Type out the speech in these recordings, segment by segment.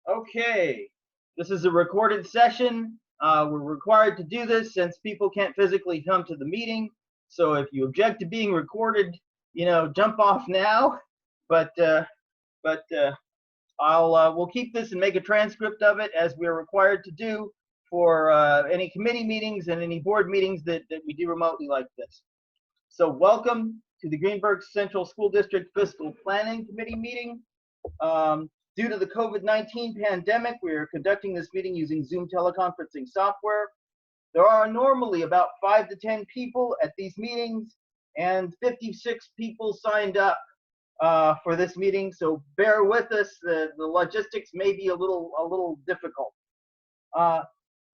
Okay, this is a recorded session. We're required to do this since people can't physically come to the meeting. So if you object to being recorded, jump off now. But we'll keep this and make a transcript of it as we're required to do for any committee meetings and any board meetings that we do remotely like this. So welcome to the Greenburgh Central School District Fiscal Planning Committee meeting. Due to the COVID-19 pandemic, we are conducting this meeting using Zoom teleconferencing software. There are normally about 5 to 10 people at these meetings, and 56 people signed up for this meeting. So bear with us. The logistics may be a little difficult.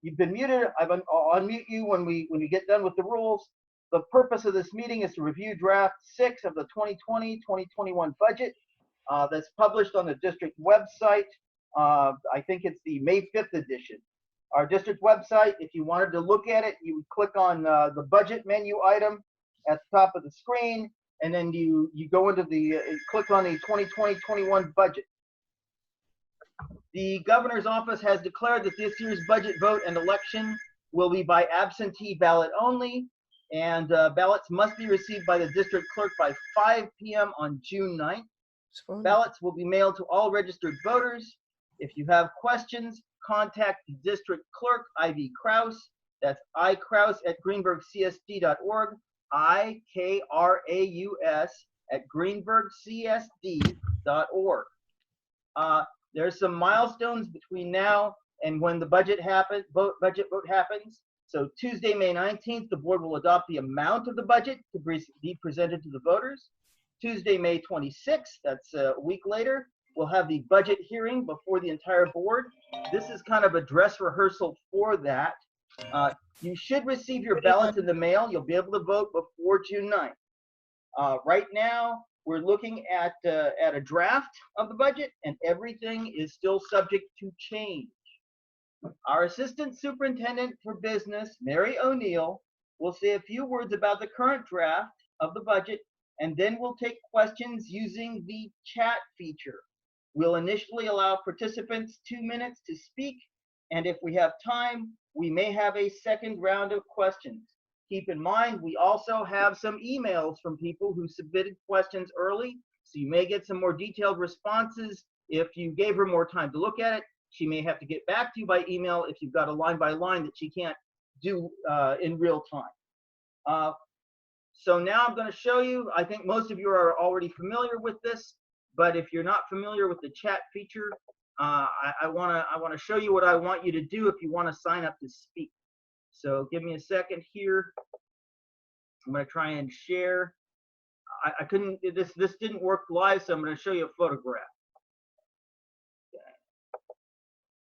You've been muted. I'll unmute you when we get done with the rules. The purpose of this meeting is to review draft 6 of the 2020-2021 budget. That's published on the district website. I think it's the May 5th edition. Our district website, if you wanted to look at it, you would click on the budget menu item at the top of the screen, and then you go into click on the 2020-21 budget. The governor's office has declared that this year's budget vote and election will be by absentee ballot only, and ballots must be received by the district clerk by 5 p.m. on June 9th. Ballots will be mailed to all registered voters. If you have questions, contact the district clerk, Ivy Kraus. That's ikraus@greenburghcsd.org, IKRAUS @greenburghcsd.org. There's some milestones between now and when the budget vote happens. So Tuesday, May 19th, the board will adopt the amount of the budget to be presented to the voters. Tuesday, May 26th, that's a week later, we'll have the budget hearing before the entire board. This is kind of a dress rehearsal for that. You should receive your ballots in the mail. You'll be able to vote before June 9th. Right now, we're looking at a draft of the budget, and everything is still subject to change. Our Assistant Superintendent for Business, Mary O'Neill, will say a few words about the current draft of the budget, and then we'll take questions using the chat feature. We'll initially allow participants 2 minutes to speak, and if we have time, we may have a second round of questions. Keep in mind, we also have some emails from people who submitted questions early, so you may get some more detailed responses. If you gave her more time to look at it, she may have to get back to you by email if you've got a line by line that she can't do in real time. So now I'm going to show you, I think most of you are already familiar with this, but if you're not familiar with the chat feature, I want to show you what I want you to do if you want to sign up to speak. So give me a second here. I'm going to try and share. I couldn't, this didn't work live, so I'm going to show you a photograph.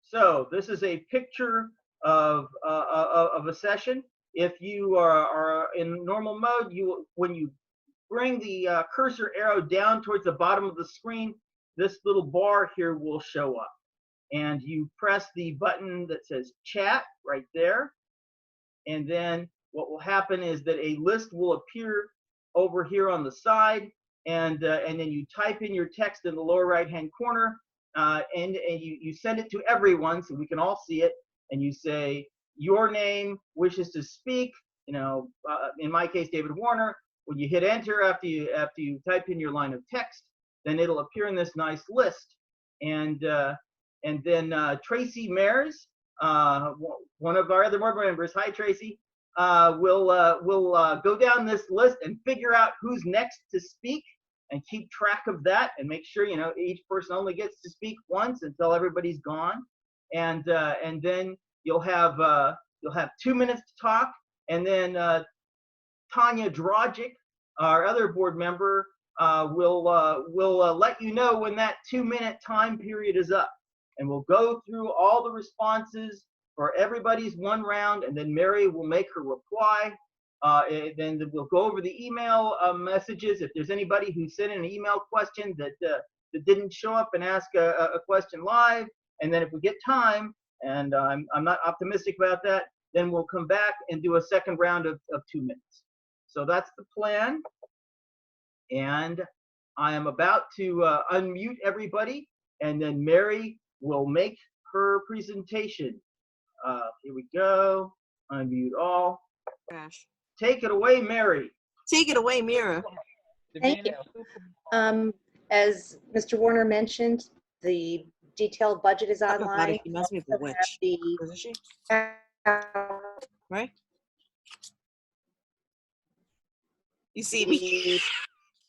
So this is a picture of a session. If you are in normal mode, when you bring the cursor arrow down towards the bottom of the screen, this little bar here will show up. And you press the button that says chat right there. And then what will happen is that a list will appear over here on the side. And then you type in your text in the lower right-hand corner. And you send it to everyone so we can all see it. And you say, your name, wishes to speak, in my case, David Warner. When you hit enter after you type in your line of text, then it'll appear in this nice list. And then Tracy Mares, one of our other board members, hi Tracy, will go down this list and figure out who's next to speak and keep track of that and make sure each person only gets to speak once until everybody's gone. And then you'll have 2 minutes to talk, and then Tanya Drogic, our other board member, will let you know when that 2-minute time period is up, and we'll go through all the responses for everybody's one round, and then Mary will make her reply. Then we'll go over the email messages. If there's anybody who sent in an email question that didn't show up and ask a question live, and then if we get time, and I'm not optimistic about that, then we'll come back and do a second round of 2 minutes. So that's the plan. And I am about to unmute everybody, and then Mary will make her presentation. Here we go. Unmute all. Gosh. Take it away, Mary. Take it away, Mira. Thank you. As Mr. Warner mentioned, the detailed budget is online. She must be the witch. Isn't she? Right? You see me?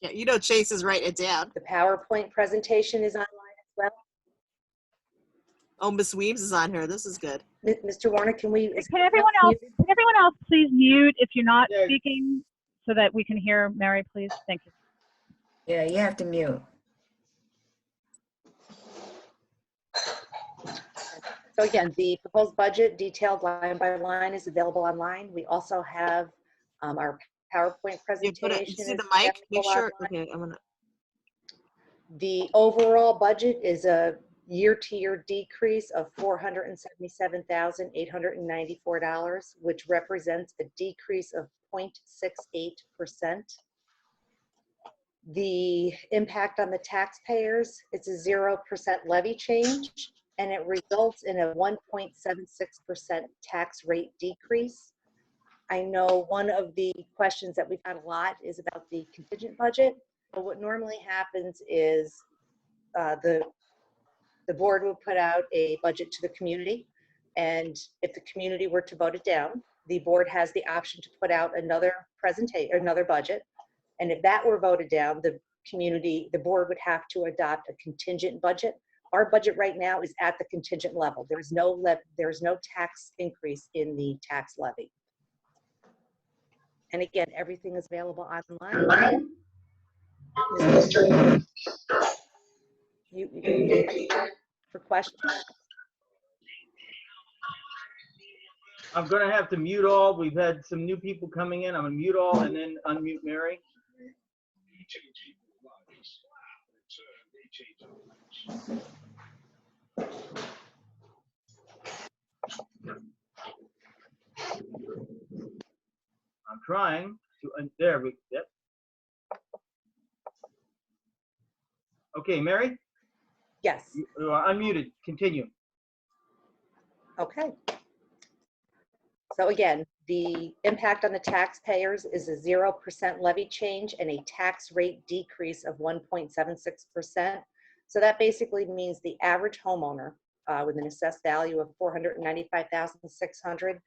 Yeah, you know Chase is writing it down. The PowerPoint presentation is online as well. Oh, Miss Weems is on here. This is good. Mr. Warner, can everyone else please mute if you're not speaking so that we can hear Mary, please? Thank you. Yeah, you have to mute. So again, the proposed budget detailed line by line is available online. We also have our PowerPoint presentation. You see the mic? Make sure. Okay, I'm gonna. The overall budget is a year-to-year decrease of $477,894, which represents a decrease of 0.68%. The impact on the taxpayers, it's a 0% levy change, and it results in a 1.76% tax rate decrease. I know one of the questions that we've had a lot is about the contingent budget, but what normally happens is the board will put out a budget to the community, and if the community were to vote it down, the board has the option to put out another budget, and if that were voted down, the board would have to adopt a contingent budget. Our budget right now is at the contingent level. There's no tax increase in the tax levy. And again, everything is available online. You for questions. I'm going to have to mute all. We've had some new people coming in. I'm going to mute all and then unmute Mary. I'm trying to, there we go. Yep. Okay, Mary? Yes. You are unmuted. Continue. Okay. So again, the impact on the taxpayers is a 0% levy change and a tax rate decrease of 1.76%. So that basically means the average homeowner with an assessed value of $495,600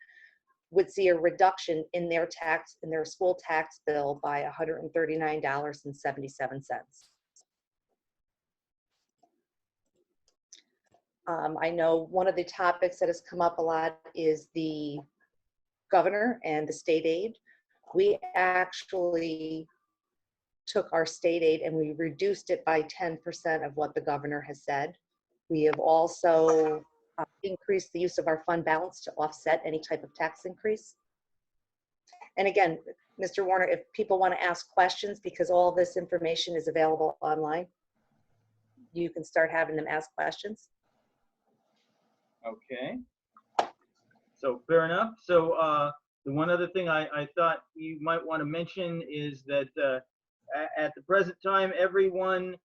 would see a reduction in their school tax bill by $139.77. I know one of the topics that has come up a lot is the governor and the state aid. We actually took our state aid and we reduced it by 10% of what the governor has said. We have also increased the use of our fund balance to offset any type of tax increase. And again, Mr. Warner, if people want to ask questions, because all this information is available online, you can start having them ask questions. Okay. So fair enough. So the one other thing I thought you might want to mention is that at the present time, everyone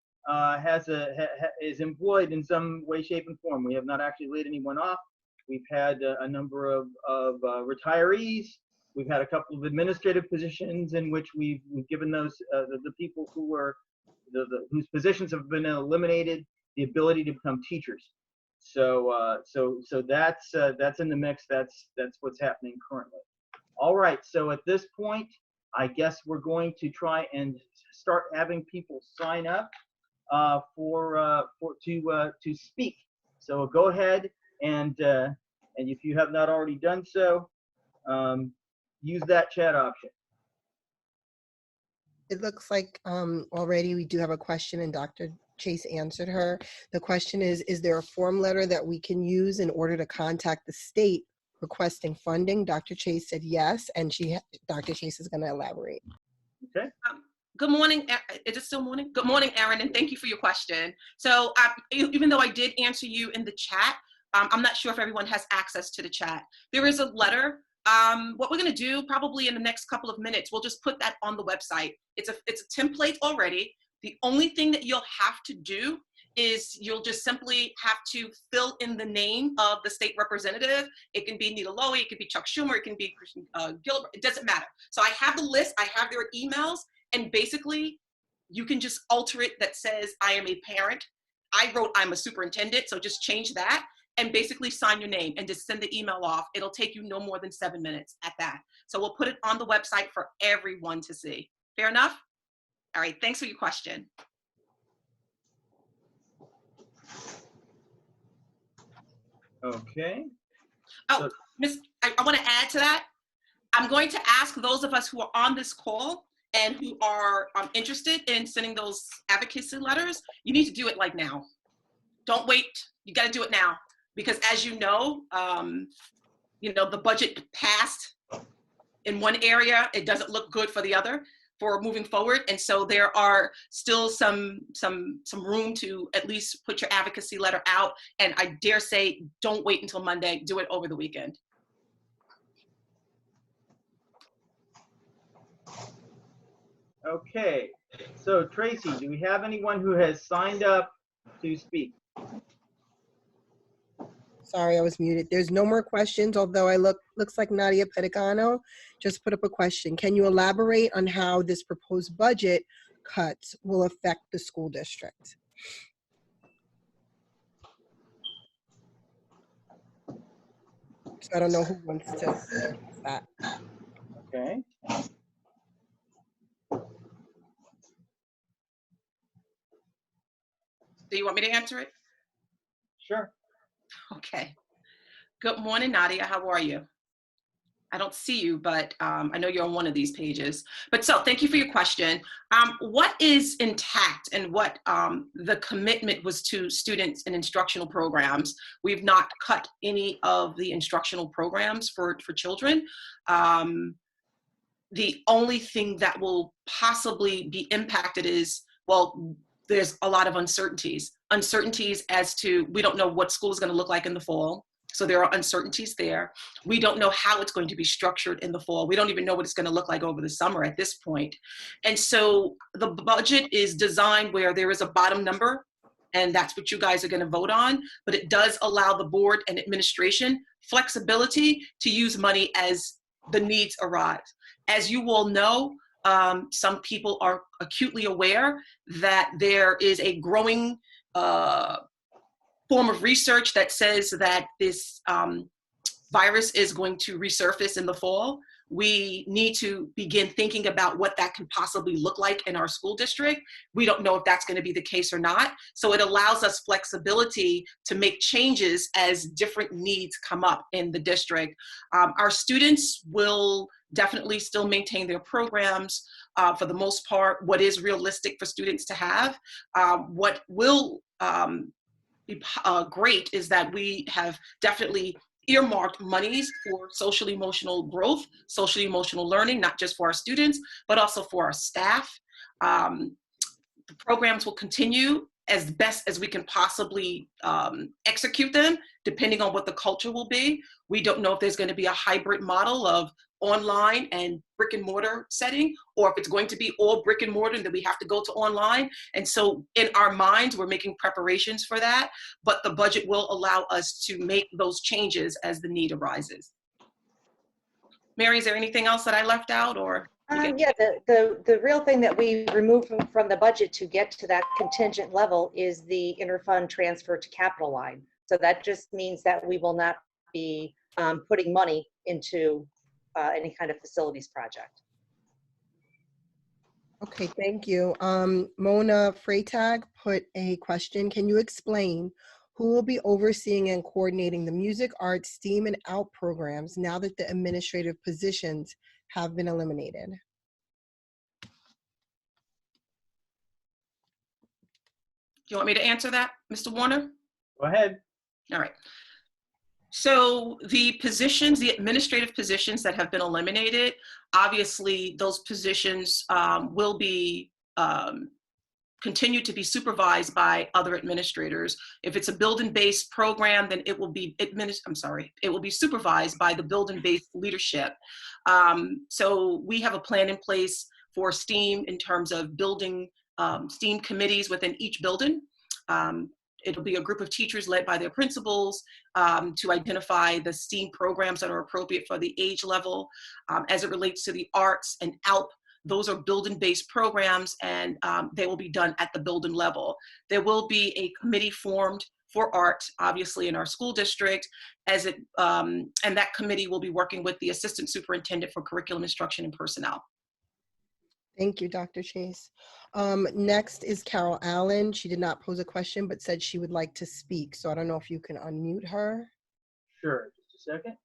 is employed in some way, shape, and form. We have not actually laid anyone off. We've had a number of retirees. We've had a couple of administrative positions in which we've given those the people who were whose positions have been eliminated the ability to become teachers. So that's in the mix. That's what's happening currently. All right. So at this point, I guess we're going to try and start having people sign up to speak. So go ahead and if you have not already done so, use that chat option. It looks like already we do have a question and Dr. Chase answered her. The question is there a form letter that we can use in order to contact the state requesting funding? Dr. Chase said yes, and Dr. Chase is going to elaborate. Okay. Good morning. Is it still morning? Good morning, Erin, and thank you for your question. So even though I did answer you in the chat, I'm not sure if everyone has access to the chat. There is a letter. What we're going to do probably in the next couple of minutes, we'll just put that on the website. It's a template already. The only thing that you'll have to do is you'll just simply have to fill in the name of the state representative. It can be Nita Lowey, it could be Chuck Schumer, it can be Christian Gilbert, it doesn't matter. So I have the list, I have their emails, and basically you can just alter it that says, I am a parent. I wrote, I'm a superintendent, so just change that and basically sign your name and just send the email off. It'll take you no more than 7 minutes at that. So we'll put it on the website for everyone to see. Fair enough? All right, thanks for your question. Okay. Oh, I want to add to that. I'm going to ask those of us who are on this call and who are interested in sending those advocacy letters, you need to do it like now. Don't wait. You got to do it now, because as you know, the budget passed in one area. It doesn't look good for the other for moving forward, and so there are still some room to at least put your advocacy letter out. And I dare say, don't wait until Monday. Do it over the weekend. Okay, so Tracy, do we have anyone who has signed up to speak? Sorry, I was muted. There's no more questions, although looks like Nadia Pedicano just put up a question. Can you elaborate on how this proposed budget cuts will affect the school district? So I don't know who wants to answer that. Okay. Do you want me to answer it? Sure. Okay. Good morning, Nadia. How are you? I don't see you, but I know you're on one of these pages. But so thank you for your question. What is intact and what the commitment was to students and instructional programs? We've not cut any of the instructional programs for children. The only thing that will possibly be impacted is, well, there's a lot of uncertainties as to, we don't know what school is going to look like in the fall. So there are uncertainties there. We don't know how it's going to be structured in the fall. We don't even know what it's going to look like over the summer at this point. And so the budget is designed where there is a bottom number, and that's what you guys are going to vote on. But it does allow the board and administration flexibility to use money as the needs arise. As you all know, some people are acutely aware that there is a growing form of research that says that this virus is going to resurface in the fall. We need to begin thinking about what that can possibly look like in our school district. We don't know if that's going to be the case or not. So it allows us flexibility to make changes as different needs come up in the district. Our students will definitely still maintain their programs for the most part, what is realistic for students to have. What will be great is that we have definitely earmarked monies for social emotional growth, social emotional learning, not just for our students, but also for our staff. The programs will continue as best as we can possibly execute them, depending on what the culture will be. We don't know if there's going to be a hybrid model of online and brick and mortar setting, or if it's going to be all brick and mortar and then we have to go to online. And so in our minds, we're making preparations for that, but the budget will allow us to make those changes as the need arises. Mary, is there anything else that I left out, or? Yeah, the real thing that we removed from the budget to get to that contingent level is the interfund transfer to capital line. So that just means that we will not be putting money into any kind of facilities project. Okay, thank you. Mona Freytag put a question. Can you explain who will be overseeing and coordinating the music, arts, STEAM, and OUT programs now that the administrative positions have been eliminated? You want me to answer that, Mr. Warner? Go ahead. All right. So the positions, the administrative positions that have been eliminated, obviously those positions will be continue to be supervised by other administrators. If it's a building-based program, then it will be it will be supervised by the building-based leadership. So we have a plan in place for STEAM in terms of building STEAM committees within each building. It'll be a group of teachers led by their principals to identify the STEAM programs that are appropriate for the age level. As it relates to the arts and ALP, those are building-based programs, and they will be done at the building level. There will be a committee formed for art, obviously, in our school district, and that committee will be working with the Assistant Superintendent for Curriculum Instruction and Personnel. Thank you, Dr. Chase. Next is Carol Allen. She did not pose a question, but said she would like to speak. So I don't know if you can unmute her. Sure, just a second.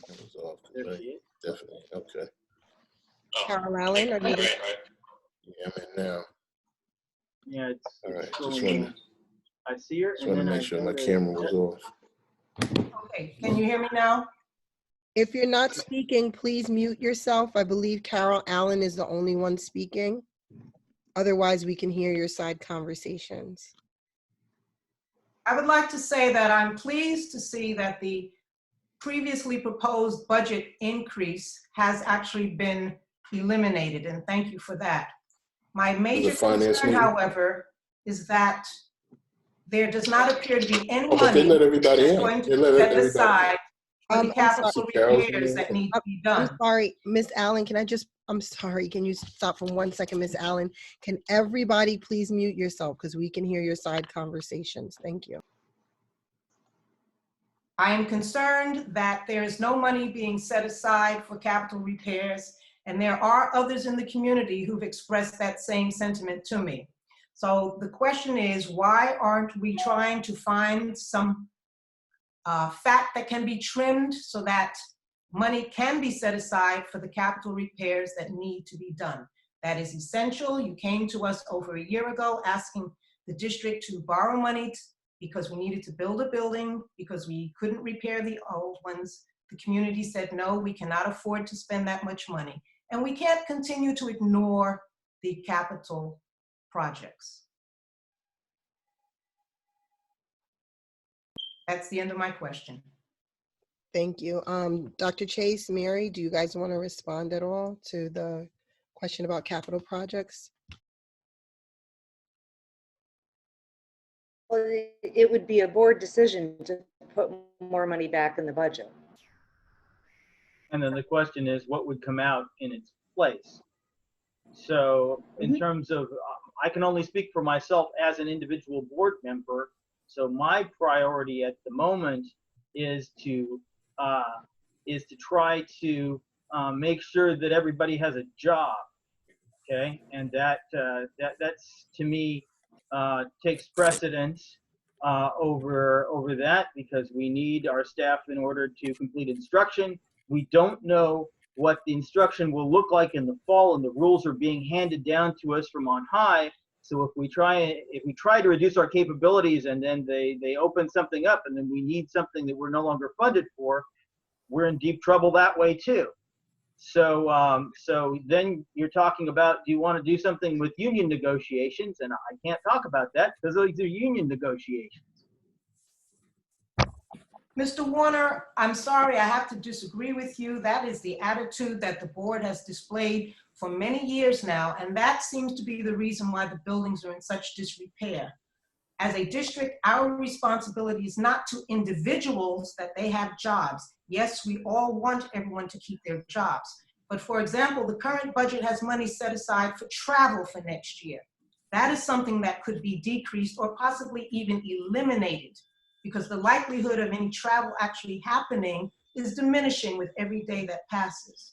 That was off There today. she is. Definitely. Okay. Carol Allen, are you there? Yeah, I'm in now. Yeah, it's All right. scrolling Just wanted, down. I see her, just and wanted then to I make sure go my to- camera was off. Okay, can you hear me now? If you're not speaking, please mute yourself. I believe Carol Allen is the only one speaking. Otherwise, we can hear your side conversations. I would like to say that I'm pleased to see that the previously proposed budget increase has actually been eliminated, and thank you for that. My major finance concern, meeting? however, is that there does not appear to be any Oh, but they money let everybody that's in. going They to let be set everybody aside for I'm the capital Carol's repairs in that there. need to be I'm done. sorry, Miss Allen, I'm sorry, can you stop for 1 second, Miss Allen? Can everybody please mute yourself because we can hear your side conversations? Thank you. I am concerned that there is no money being set aside for capital repairs, and there are others in the community who've expressed that same sentiment to me. So the question is, why aren't we trying to find some fat that can be trimmed so that money can be set aside for the capital repairs that need to be done? That is essential. You came to us over a year ago asking the district to borrow money because we needed to build a building, because we couldn't repair the old ones. The community said, no, we cannot afford to spend that much money. And we can't continue to ignore the capital projects. That's the end of my question. Thank you. Dr. Chase, Mary, do you guys want to respond at all to the question about capital projects? Well, it would be a board decision to put more money back in the budget. And then the question is, what would come out in its place? So in terms of, I can only speak for myself as an individual board member. So my priority at the moment is to try to make sure that everybody has a job. Okay, and that's to me takes precedence over that, because we need our staff in order to complete instruction. We don't know what the instruction will look like in the fall, and the rules are being handed down to us from on high. So if we try to reduce our capabilities and then they open something up and then we need something that we're no longer funded for, we're in deep trouble that way too. So so then you're talking about, do you want to do something with union negotiations? And I can't talk about that because those are union negotiations. Mr. Warner, I'm sorry, I have to disagree with you. That is the attitude that the board has displayed for many years now, and that seems to be the reason why the buildings are in such disrepair. As a district, our responsibility is not to individuals that they have jobs. Yes, we all want everyone to keep their jobs. But for example, the current budget has money set aside for travel for next year. That is something that could be decreased or possibly even eliminated, because the likelihood of any travel actually happening is diminishing with every day that passes.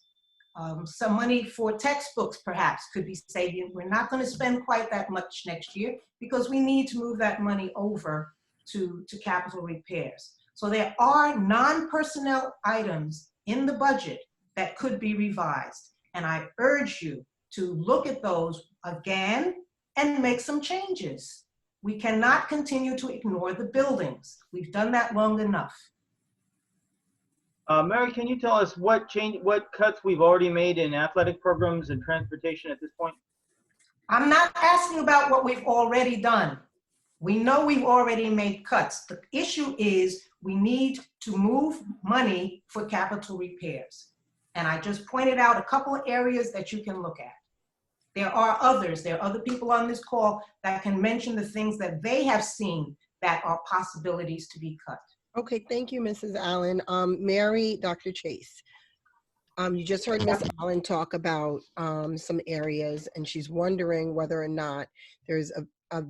Some money for textbooks perhaps could be saved. We're not going to spend quite that much next year because we need to move that money over to capital repairs. So there are non-personnel items in the budget that could be revised. And I urge you to look at those again and make some changes. We cannot continue to ignore the buildings. We've done that long enough. Mary, can you tell us what cuts we've already made in athletic programs and transportation at this point? I'm not asking about what we've already done. We know we've already made cuts. The issue is we need to move money for capital repairs. And I just pointed out a couple of areas that you can look at. There are others. There are other people on this call that can mention the things that they have seen that are possibilities to be cut. Okay, thank you, Mrs. Allen. Mary, Dr. Chase. You just heard Ms. Allen talk about some areas, and she's wondering whether or not there's a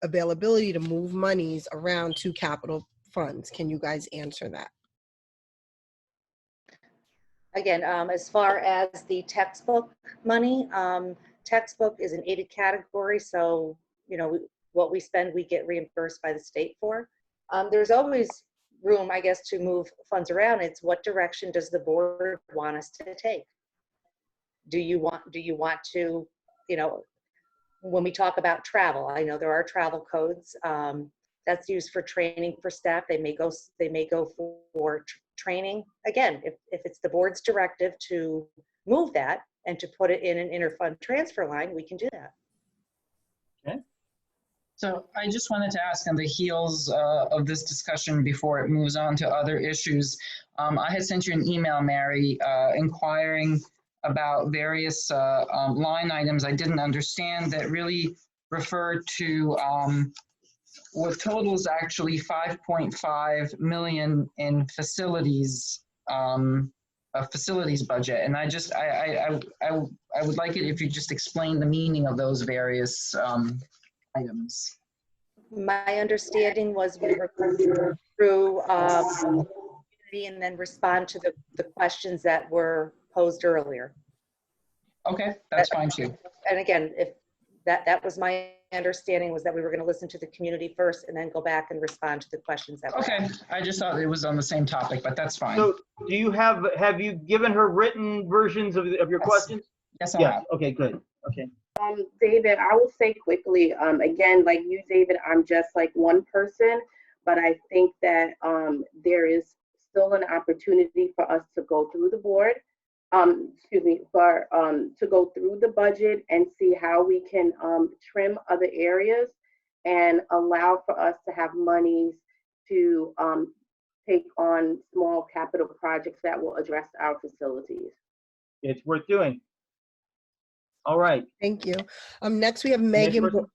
availability to move monies around to capital funds. Can you guys answer that? Again, as far as the textbook money, textbook is an aided category, so what we spend, we get reimbursed by the state for. There's always room, I guess, to move funds around. It's what direction does the board want us to take? Do you want to, when we talk about travel, I know there are travel codes that's used for training for staff. They may go for training. Again, if it's the board's directive to move that and to put it in an interfund transfer line, we can do that. Okay. So I just wanted to ask on the heels of this discussion before it moves on to other issues. I had sent you an email, Mary, inquiring about various line items I didn't understand that really referred to what totals actually 5.5 million in facilities, a facilities budget. And I would like it if you just explain the meaning of those various items. My understanding was we were going through and then respond to the questions that were posed earlier. Okay, that's fine too. And again, if that was my understanding, was that we were going to listen to the community first and then go back and respond to the questions that okay, I just thought it was on the same topic, but that's fine. So do you have you given her written versions of your questions? Yes, I have. Okay, good. Okay. David, I will say quickly, again, like you, David, I'm just like one person, but I think that there is still an opportunity for us to go through the board, to go through the budget and see how we can trim other areas and allow for us to have monies to take on small capital projects that will address our facilities. It's worth doing. All right. Thank you. Next we have Megan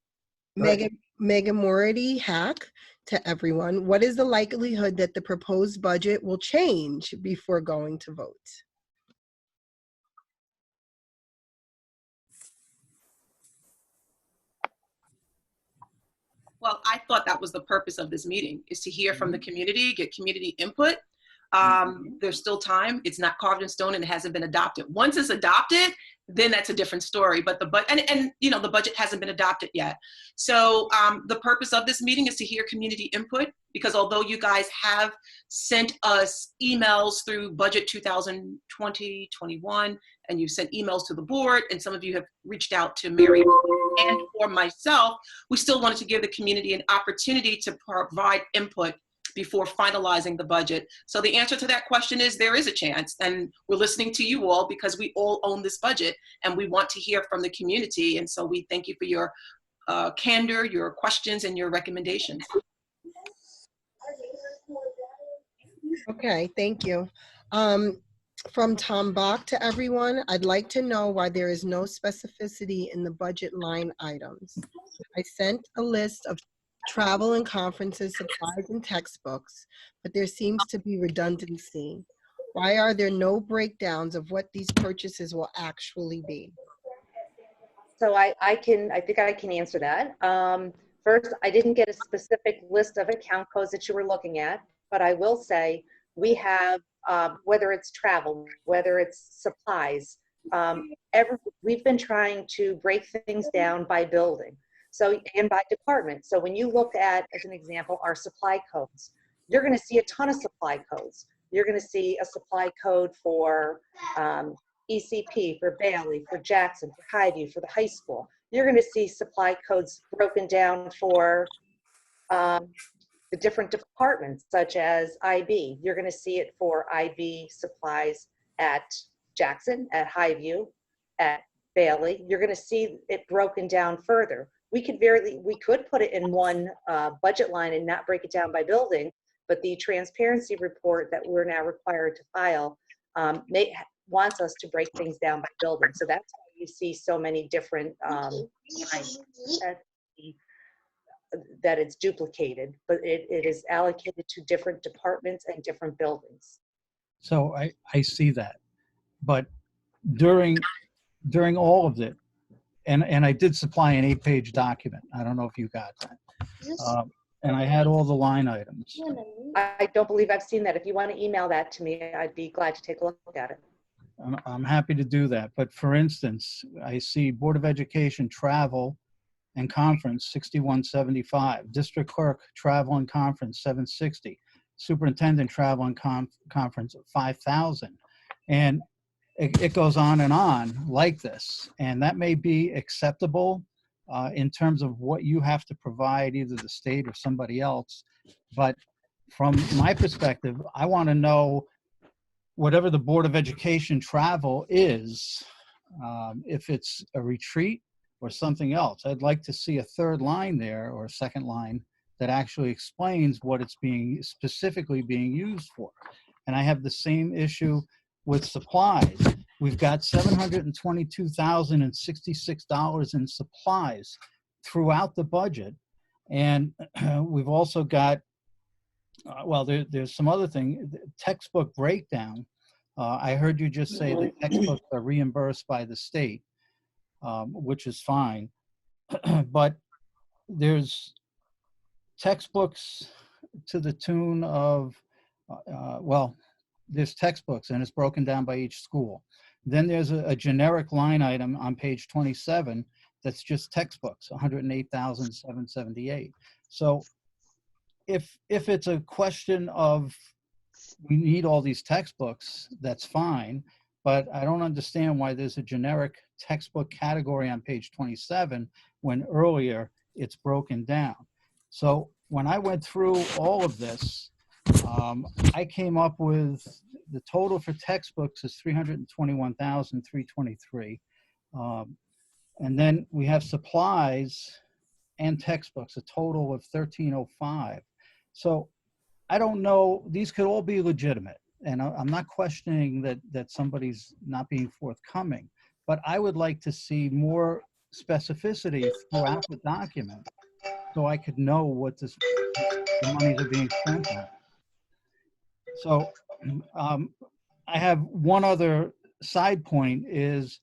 Mority Hack to everyone. What is the likelihood that the proposed budget will change before going to vote? Well, I thought that was the purpose of this meeting, is to hear from the community, get community input. There's still time. It's not carved in stone and it hasn't been adopted. Once it's adopted, then that's a different story. But the budget hasn't been adopted yet. So the purpose of this meeting is to hear community input, because although you guys have sent us emails through budget 2020-21, and you've sent emails to the board, and some of you have reached out to Mary and or myself, we still wanted to give the community an opportunity to provide input before finalizing the budget. So the answer to that question is there is a chance, and we're listening to you all because we all own this budget and we want to hear from the community. And so we thank you for your candor, your questions, and your recommendations. Okay, thank you. From Tom Bach to everyone, I'd like to know why there is no specificity in the budget line items. I sent a list of travel and conferences, supplies, and textbooks, but there seems to be redundancy. Why are there no breakdowns of what these purchases will actually be? So I think I can answer that. First, I didn't get a specific list of account codes that you were looking at, but I will say we have, whether it's travel, whether it's supplies, we've been trying to break things down by building. So, and by department. So when you look at, as an example, our supply codes, you're going to see a ton of supply codes. You're going to see a supply code for ECP, for Bailey, for Jackson, for Highview, for the high school. You're going to see supply codes broken down for the different departments, such as IB. You're going to see it for IB supplies at Jackson, at Highview, at Bailey. You're going to see it broken down further. we could put it in one budget line and not break it down by building, but the transparency report that we're now required to file wants us to break things down by building. So that's why you see so many different lines that it's duplicated, but it is allocated to different departments and different buildings. So I see that, but during all of it, and I did supply an 8-page document. I don't know if you got that. And I had all the line items. I don't believe I've seen that. If you want to email that to me, I'd be glad to take a look at it. I'm happy to do that. But for instance, I see Board of Education travel and conference 6175, district clerk travel and conference 760, superintendent travel and conference 5,000, and it goes on like this. And that may be acceptable in terms of what you have to provide, either the state or somebody else. But from my perspective, I want to know whatever the Board of Education travel is, if it's a retreat or something else. I'd like to see a third line there, or a second line, that actually explains what it's specifically being used for. And I have the same issue with supplies. We've got $722,066 in supplies throughout the budget. And we've also got, there's some other thing, textbook breakdown. I heard you just say that textbooks are reimbursed by the state, which is fine. But there's textbooks to the tune of, there's textbooks and it's broken down by each school. Then there's a generic line item on page 27 that's just textbooks, 108,778. So if it's a question of we need all these textbooks, that's fine. But I don't understand why there's a generic textbook category on page 27 when earlier it's broken down. So when I went through all of this, I came up with the total for textbooks is $321,323. And then we have supplies and textbooks, a total of $1,305. So I don't know, these could all be legitimate. And I'm not questioning that somebody's not being forthcoming, but I would like to see more specificity throughout the document so I could know what the monies are being spent on. So I have one other side point is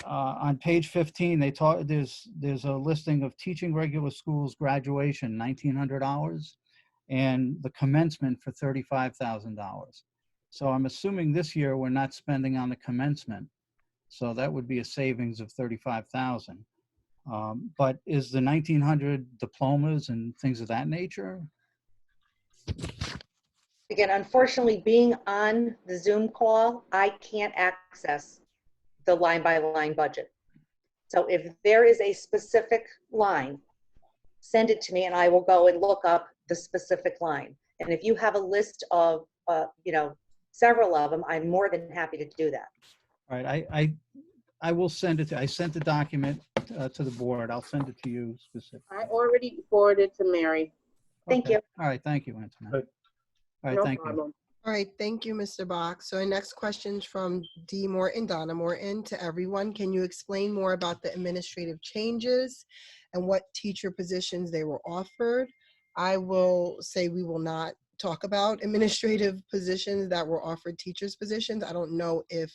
on page 15, there's a listing of teaching regular schools graduation, $1,900, and the commencement for $35,000. So I'm assuming this year we're not spending on the commencement. So that would be a savings of $35,000. But is the 1,900 diplomas and things of that nature? Again, unfortunately, being on the Zoom call, I can't access the line-by-line budget. So if there is a specific line, send it to me and I will go and look up the specific line. And if you have a list of, several of them, I'm more than happy to do that. All right, I will send it I sent the document to the board. I'll send it to you specifically. I already forwarded to Mary. Thank you. All right, thank you, Antoinette. All right, No thank problem. you. All right, thank you, Mr. Bach. So our next question's from D. Morton, Donna Morton, to everyone. Can you explain more about the administrative changes and what teacher positions they were offered? I will say we will not talk about administrative positions that were offered teachers' positions. I don't know if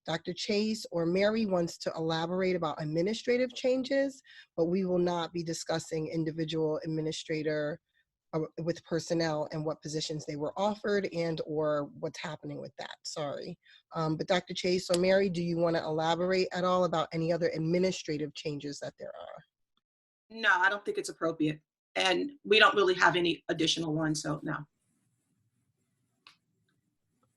Dr. Chase or Mary wants to elaborate about administrative changes, but we will not be discussing individual administrator with personnel and what positions they were offered and or what's happening with that, sorry. But Dr. Chase or Mary, do you want to elaborate at all about any other administrative changes that there are? No, I don't think it's appropriate. And we don't really have any additional ones, so no.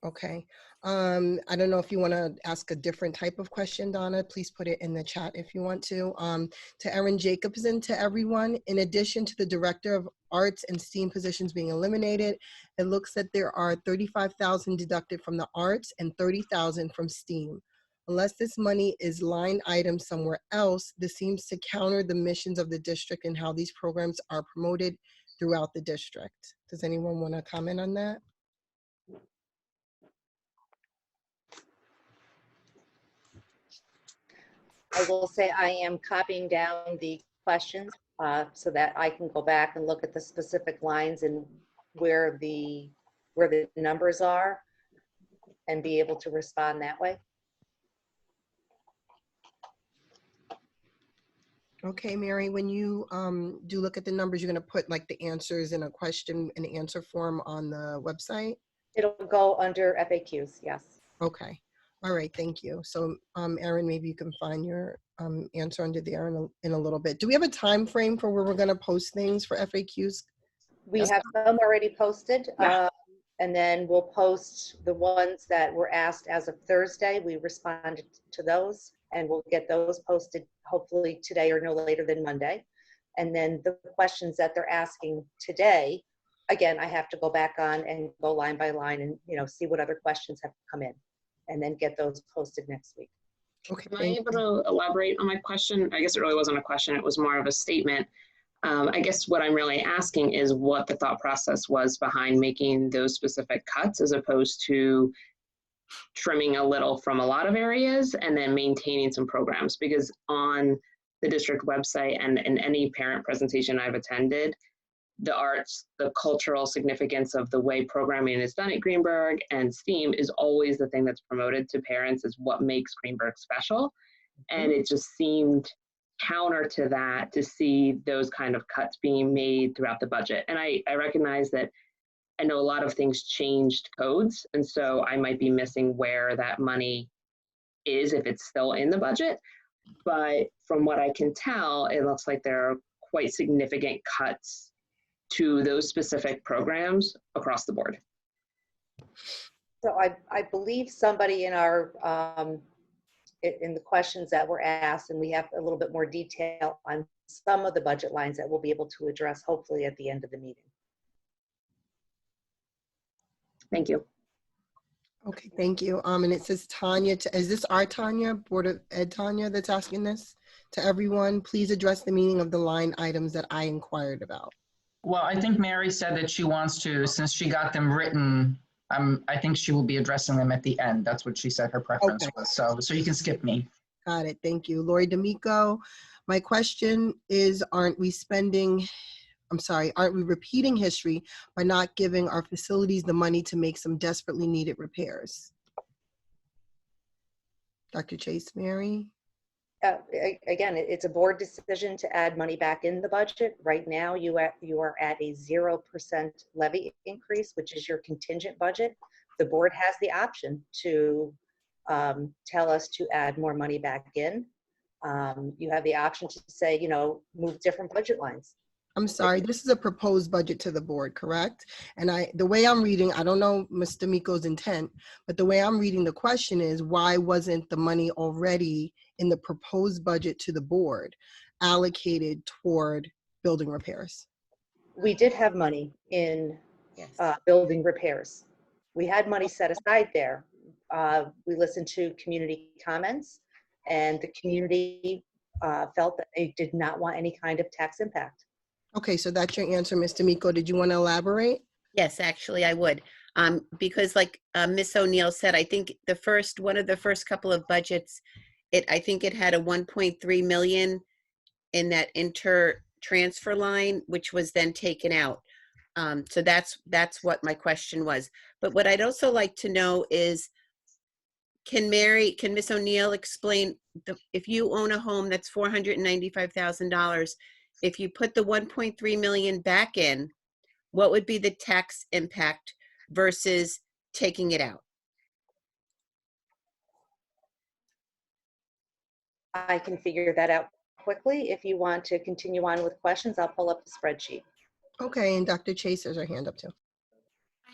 Okay. I don't know if you want to ask a different type of question, Donna. Please put it in the chat if you want to. To Erin Jacobson, to everyone, in addition to the Director of Arts and STEAM positions being eliminated, it looks that there are $35,000 deducted from the arts and $30,000 from STEAM. Unless this money is line item somewhere else, this seems to counter the missions of the district and how these programs are promoted throughout the district. Does anyone want to comment on that? I will say I am copying down the questions so that I can go back and look at the specific lines and where the numbers are and be able to respond that way. Okay, Mary, when you do look at the numbers, you're going to put like the answers in a question and answer form on the website? It'll go under FAQs, yes. Okay. All right, thank you. So, Erin, maybe you can find your answer under there in a little bit. Do we have a time frame for where we're going to post things for FAQs? We Yes. have some already posted, Yeah. and then we'll post the ones that were asked as of Thursday. We responded to those, and we'll get those posted hopefully today or no later than Monday. And then the questions that they're asking today, again, I have to go back on and go line by line and see what other questions have come in, and then get those posted next week. Okay. Am I able to elaborate on my question? I guess it really wasn't a question, it was more of a statement. I guess what I'm really asking is what the thought process was behind making those specific cuts as opposed to trimming a little from a lot of areas and then maintaining some programs. Because on the district website and in any parent presentation I've attended, the arts, the cultural significance of the way programming is done at Greenburgh and STEAM is always the thing that's promoted to parents is what makes Greenburgh special. And it just seemed counter to that to see those kind of cuts being made throughout the budget. And I recognize that I know a lot of things changed codes, and so I might be missing where that money is if it's still in the budget. But from what I can tell, it looks like there are quite significant cuts to those specific programs across the board. So I believe somebody in our in the questions that were asked, and we have a little bit more detail on some of the budget lines that we'll be able to address hopefully at the end of the meeting. Thank you. Okay, thank you. And it says Tanya, is this our Tanya, Board of Ed Tanya that's asking this to everyone? Please address the meaning of the line items that I inquired about. Well, I think Mary said that she wants to, since she got them written, I think she will be addressing them at the end. That's what she said her preference was. So you can skip me. Got it, thank you. Lori D'Amico, my question is, aren't we repeating history by not giving our facilities the money to make some desperately needed repairs? Dr. Chase, Mary? Again, it's a board decision to add money back in the budget. Right now, you are at a 0% levy increase, which is your contingent budget. The board has the option to tell us to add more money back in. You have the option to say, move different budget lines. I'm sorry, this is a proposed budget to the board, correct? And the way I'm reading, I don't know Ms. D'Amico's intent, but the way I'm reading the question is, why wasn't the money already in the proposed budget to the board allocated toward building repairs? We did have money in building repairs. We had money set aside there. We listened to community comments, and the community felt that they did not want any kind of tax impact. Okay, so that's your answer, Ms. D'Amico. Did you want to elaborate? Yes, actually I would. Because like Ms. O'Neill said, I think one of the first couple of budgets, I think it had a 1.3 million in that inter-transfer line, which was then taken out. So that's what my question was. But what I'd also like to know is, can Ms. O'Neill explain, if you own a home that's $495,000, if you put the 1.3 million back in, what would be the tax impact versus taking it out? I can figure that out quickly. If you want to continue on with questions, I'll pull up the spreadsheet. Okay, and Dr. Chase has her hand up too.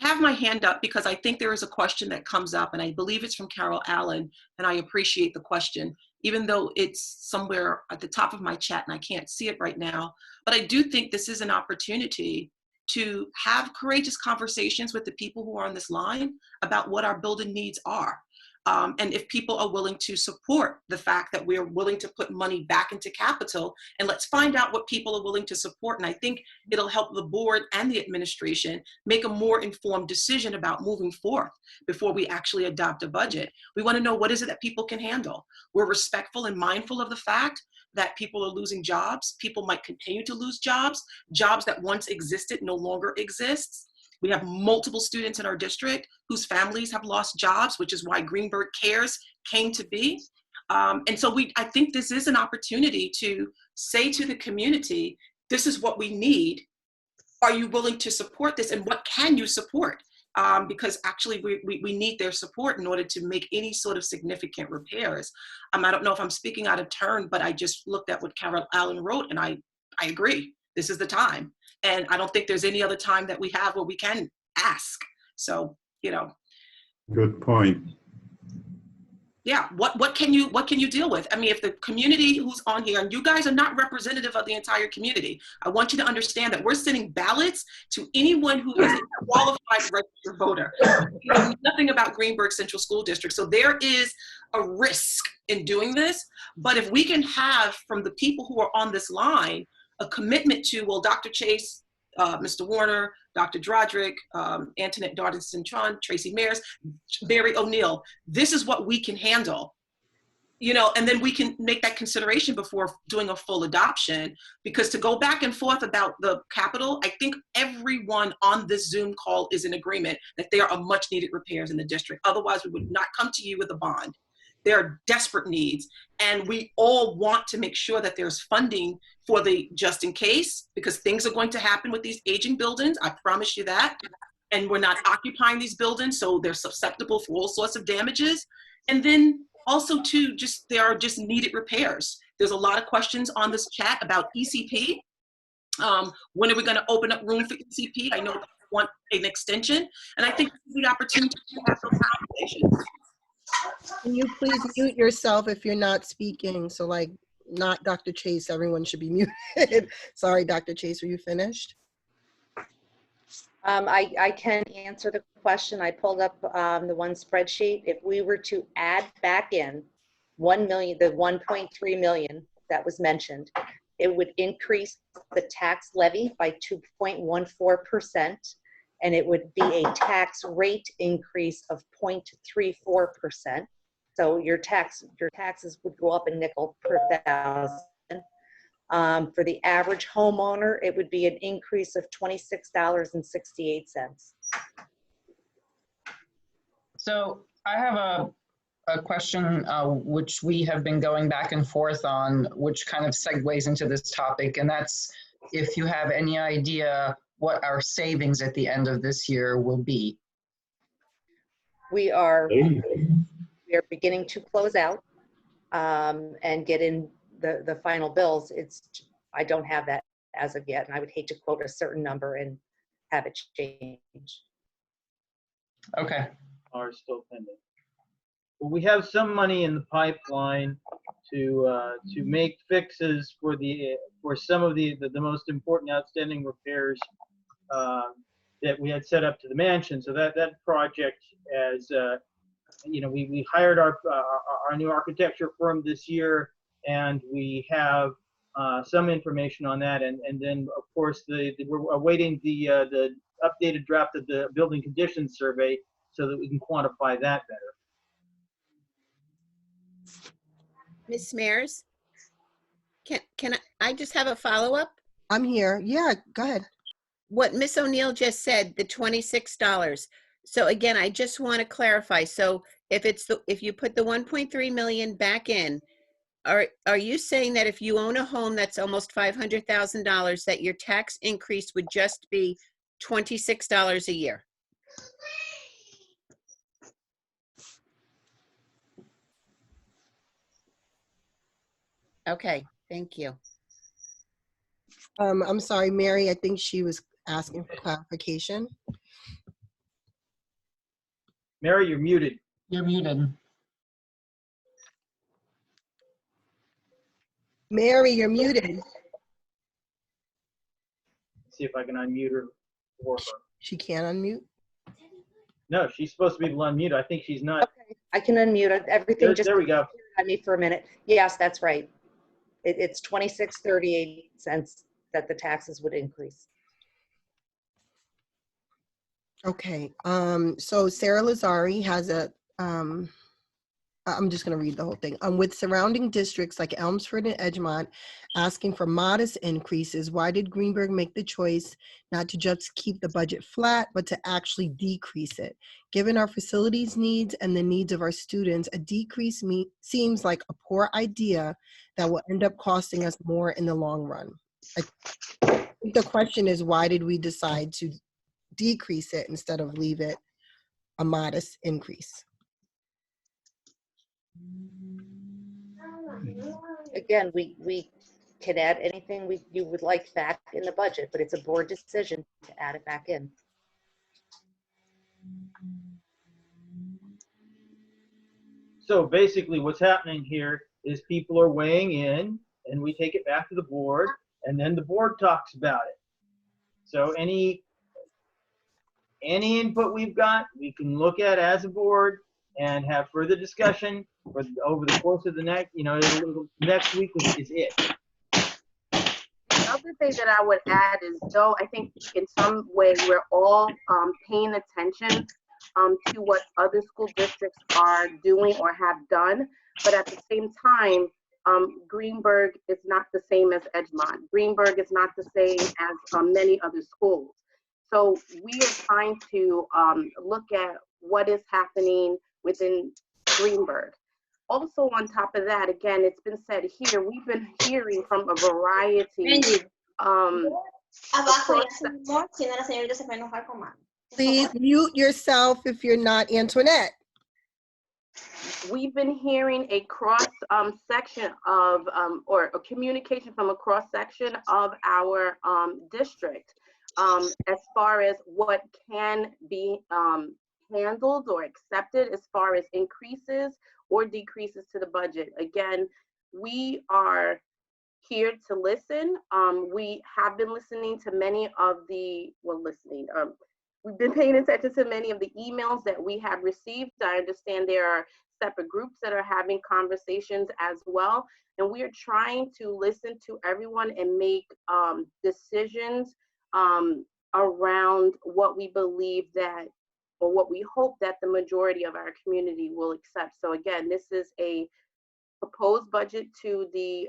I have my hand up because I think there is a question that comes up, and I believe it's from Carol Allen, and I appreciate the question, even though it's somewhere at the top of my chat and I can't see it right now. But I do think this is an opportunity to have courageous conversations with the people who are on this line about what our building needs are. And if people are willing to support the fact that we're willing to put money back into capital, and let's find out what people are willing to support. And I think it'll help the board and the administration make a more informed decision about moving forth before we actually adopt a budget. We want to know, what is it that people can handle? We're respectful and mindful of the fact that people are losing jobs. People might continue to lose jobs. Jobs that once existed no longer exists. We have multiple students in our district whose families have lost jobs, which is why Greenburgh Cares came to be. And so I think this is an opportunity to say to the community, this is what we need. Are you willing to support this? And what can you support? Because actually we need their support in order to make any sort of significant repairs. I don't know if I'm speaking out of turn, but I just looked at what Carol Allen wrote, and I agree. This is the time. And I don't think there's any other time that we have where we can ask. So, you know. Good point. Yeah, what can you deal with? I mean, if the community who's on here, and you guys are not representative of the entire community, I want you to understand that we're sending ballots to anyone who is a qualified registered voter. You know nothing about Greenburgh Central School District. So there is a risk in doing this. But if we can have from the people who are on this line a commitment to, well, Dr. Chase, Mr. Warner, Dr. Drodrick, Antoinette Darden-Cintron, Tracy Mears, Barry O'Neill, this is what we can handle, you know, and then we can make that consideration before doing a full adoption. Because to go back and forth about the capital, I think everyone on this Zoom call is in agreement that there are much needed repairs in the district. Otherwise, we would not come to you with a bond. There are desperate needs, and we all want to make sure that there's funding for the just in case, because things are going to happen with these aging buildings. I promise you that. And we're not occupying these buildings, so they're susceptible for all sorts of damages. And then also too, there are just needed repairs. There's a lot of questions on this chat about ECP. When are we going to open up room for ECP? I know that we want an extension, and I think it's the opportunity to have those conversations. Can you please mute yourself if you're not speaking? So like, not Dr. Chase, everyone should be muted. Sorry, Dr. Chase, were you finished? I can answer the question. I pulled up the one spreadsheet. If we were to add back in 1 million, the 1.3 million that was mentioned, it would increase the tax levy by 2.14%. And it would be a tax rate increase of 0.34%. So your taxes would go up a nickel per thousand. For the average homeowner, it would be an increase of $26.68. So I have a question which we have been going back and forth on, which kind of segues into this topic, and that's if you have any idea what our savings at the end of this year will be. We are beginning to close out and get in the final bills. I don't have that as of yet, and I would hate to quote a certain number and have it change. Okay. Are still pending. Well, we have some money in the pipeline to make fixes for some of the most important outstanding repairs that we had set up to the mansion. So that project, as you know, we hired our new architecture firm this year, and we have some information on that. And then of course we're awaiting the updated draft of the building conditions survey so that we can quantify that better. Ms. Mears, can I just have a follow-up? I'm here. Yeah, go ahead. What Ms. O'Neill just said, the $26. So again, I just want to clarify. So if you put the 1.3 million back in, are you saying that if you own a home that's almost $500,000, that your tax increase would just be $26 a year? Okay, thank you. I'm sorry, Mary, I think she was asking for clarification. Mary, you're muted. You're muted. Mary, you're muted. See if I can unmute her for her. She can't unmute. No, she's supposed to be able to unmute. I think she's not. Okay, I can unmute it. Everything just There we go. on me for a minute. Yes, that's right. It's 26.38 cents that the taxes would increase. Okay, so Sarah Lazari has a, I'm just gonna read the whole thing. With surrounding districts like Elmsford and Edgemont asking for modest increases, why did Greenburgh make the choice not to just keep the budget flat, but to actually decrease it? Given our facilities needs and the needs of our students, a decrease seems like a poor idea that will end up costing us more in the long run. I think the question is, why did we decide to decrease it instead of leave it a modest increase? Again, we can add anything you would like back in the budget, but it's a board decision to add it back in. So basically what's happening here is people are weighing in and we take it back to the board and then the board talks about it. So any input we've got, we can look at as a board and have further discussion over the course of the next, next week is it. The other thing that I would add is, though, I think in some way we're all paying attention to what other school districts are doing or have done, but at the same time, Greenburgh is not the same as Edgemont. Greenburgh is not the same as many other schools. So we are trying to look at what is happening within Greenburgh. Also, on top of that, again, it's been said here, we've been hearing from a variety. Please mute yourself if you're not Antoinette. We've been hearing a cross section of, or a communication from a cross section of our district as far as what can be handled or accepted as far as increases or decreases to the budget. Again, we are here to listen. We have been listening to many of the, we've been paying attention to many of the emails that we have received. I understand there are separate groups that are having conversations as well. And we are trying to listen to everyone and make decisions around what we believe that, or what we hope that the majority of our community will accept. So again, this is a proposed budget to the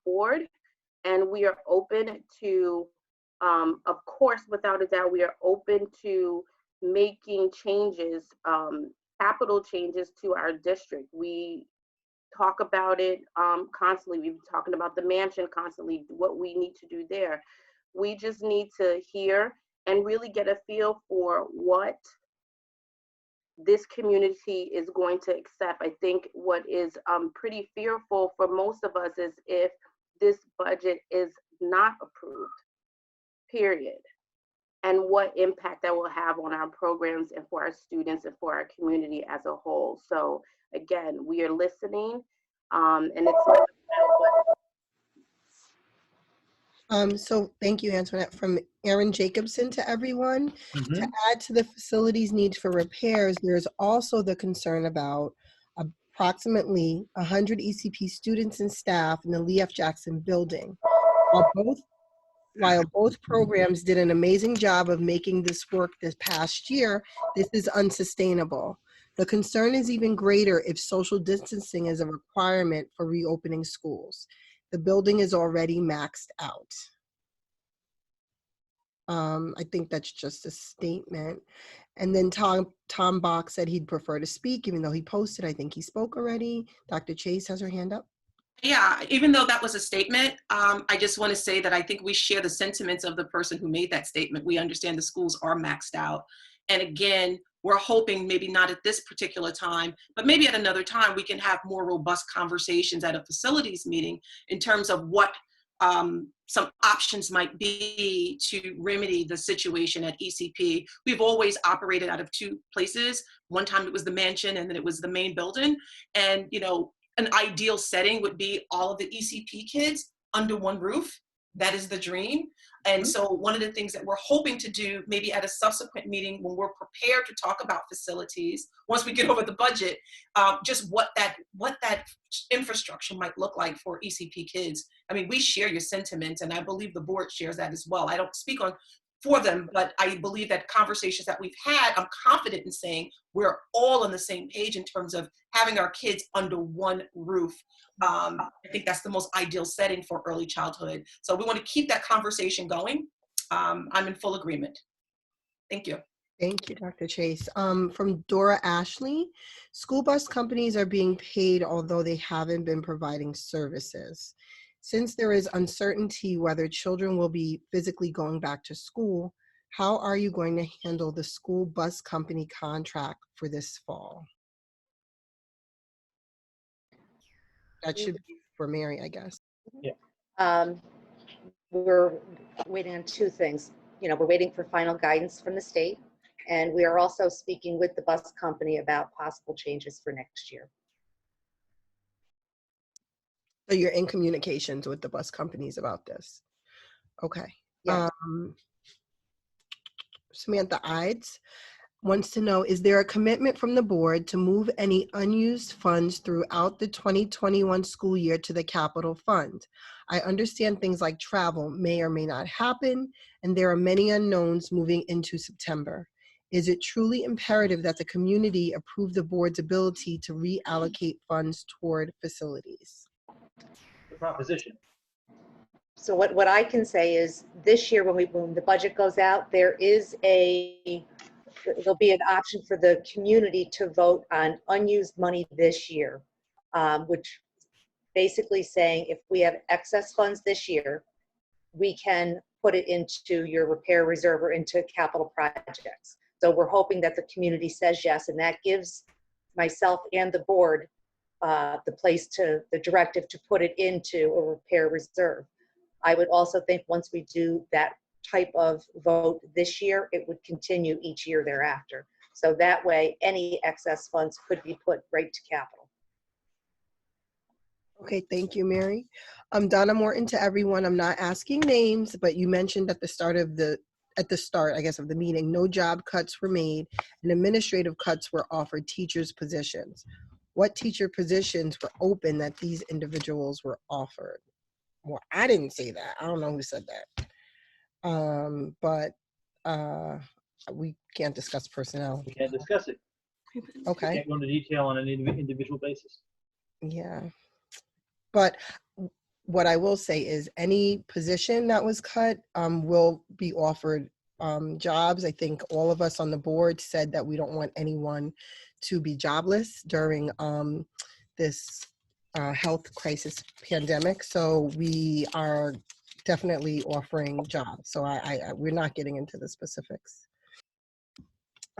board, and we are open to, of course, without a doubt, we are open to making changes, capital changes to our district. We talk about it constantly. We've been talking about the mansion constantly, what we need to do there. We just need to hear and really get a feel for what this community is going to accept. I think what is pretty fearful for most of us is if this budget is not approved, period, and what impact that will have on our programs and for our students and for our community as a whole. So again, we are listening, and it's not So thank you, Antoinette. From Aaron Jacobson to everyone. To add to the facilities needs for repairs, there's also the concern about approximately 100 ECP students and staff in the Lee F. Jackson building. While both programs did an amazing job of making this work this past year, this is unsustainable. The concern is even greater if social distancing is a requirement for reopening schools. The building is already maxed out. I think that's just a statement. And then Tom Bach said he'd prefer to speak, even though he posted. I think he spoke already. Dr. Chase has her hand up. Yeah, even though that was a statement, I just want to say that I think we share the sentiments of the person who made that statement. We understand the schools are maxed out. And again, we're hoping maybe not at this particular time, but maybe at another time we can have more robust conversations at a facilities meeting in terms of what some options might be to remedy the situation at ECP. We've always operated out of two places. One time it was the mansion and then it was the main building. And, you know, an ideal setting would be all of the ECP kids under one roof. that is the dream. And so one of the things that we're hoping to do, maybe at a subsequent meeting when we're prepared to talk about facilities, once we get over the budget, just what that infrastructure might look like for ECP kids. I mean, we share your sentiments, and I believe the board shares that as well. I don't speak for them, but I believe that conversations that we've had, I'm confident in saying we're all on the same page in terms of having our kids under one roof. I think that's the most ideal setting for early childhood. So we want to keep that conversation going. I'm in full agreement. Thank you. Thank you, Dr. Chase. From Dora Ashley, school bus companies are being paid although they haven't been providing services. Since there is uncertainty whether children will be physically going back to school, how are you going to handle the school bus company contract for this fall? That should be for Mary, I guess. Yeah. We're waiting on two things. We're waiting for final guidance from the state, and we are also speaking with the bus company about possible changes for next year. So you're in communications with the bus companies about this. Okay. Yes. Samantha Ides wants to know, is there a commitment from the board to move any unused funds throughout the 2021 school year to the capital fund? I understand things like travel may or may not happen, and there are many unknowns moving into September. Is it truly imperative that the community approve the board's ability to reallocate funds toward facilities? The proposition. So what I can say is this year when the budget goes out, there'll be an option for the community to vote on unused money this year, which basically saying if we have excess funds this year, we can put it into your repair reserve or into capital projects. So we're hoping that the community says yes, and that gives myself and the board the directive to put it into a repair reserve. I would also think once we do that type of vote this year, it would continue each year thereafter. So that way, any excess funds could be put right to capital. Okay, thank you, Mary. Donna Morton, to everyone, I'm not asking names, but you mentioned at the start, I guess, of the meeting, no job cuts were made and administrative cuts were offered teachers' positions. What teacher positions were open that these individuals were offered? Well, I didn't say that. I don't know who said that. But we can't discuss personnel. We can't discuss it. Okay. We can't go into detail on an individual basis. Yeah. But what I will say is any position that was cut will be offered jobs. I think all of us on the board said that we don't want anyone to be jobless during this health crisis pandemic. So we are definitely offering jobs. So we're not getting into the specifics.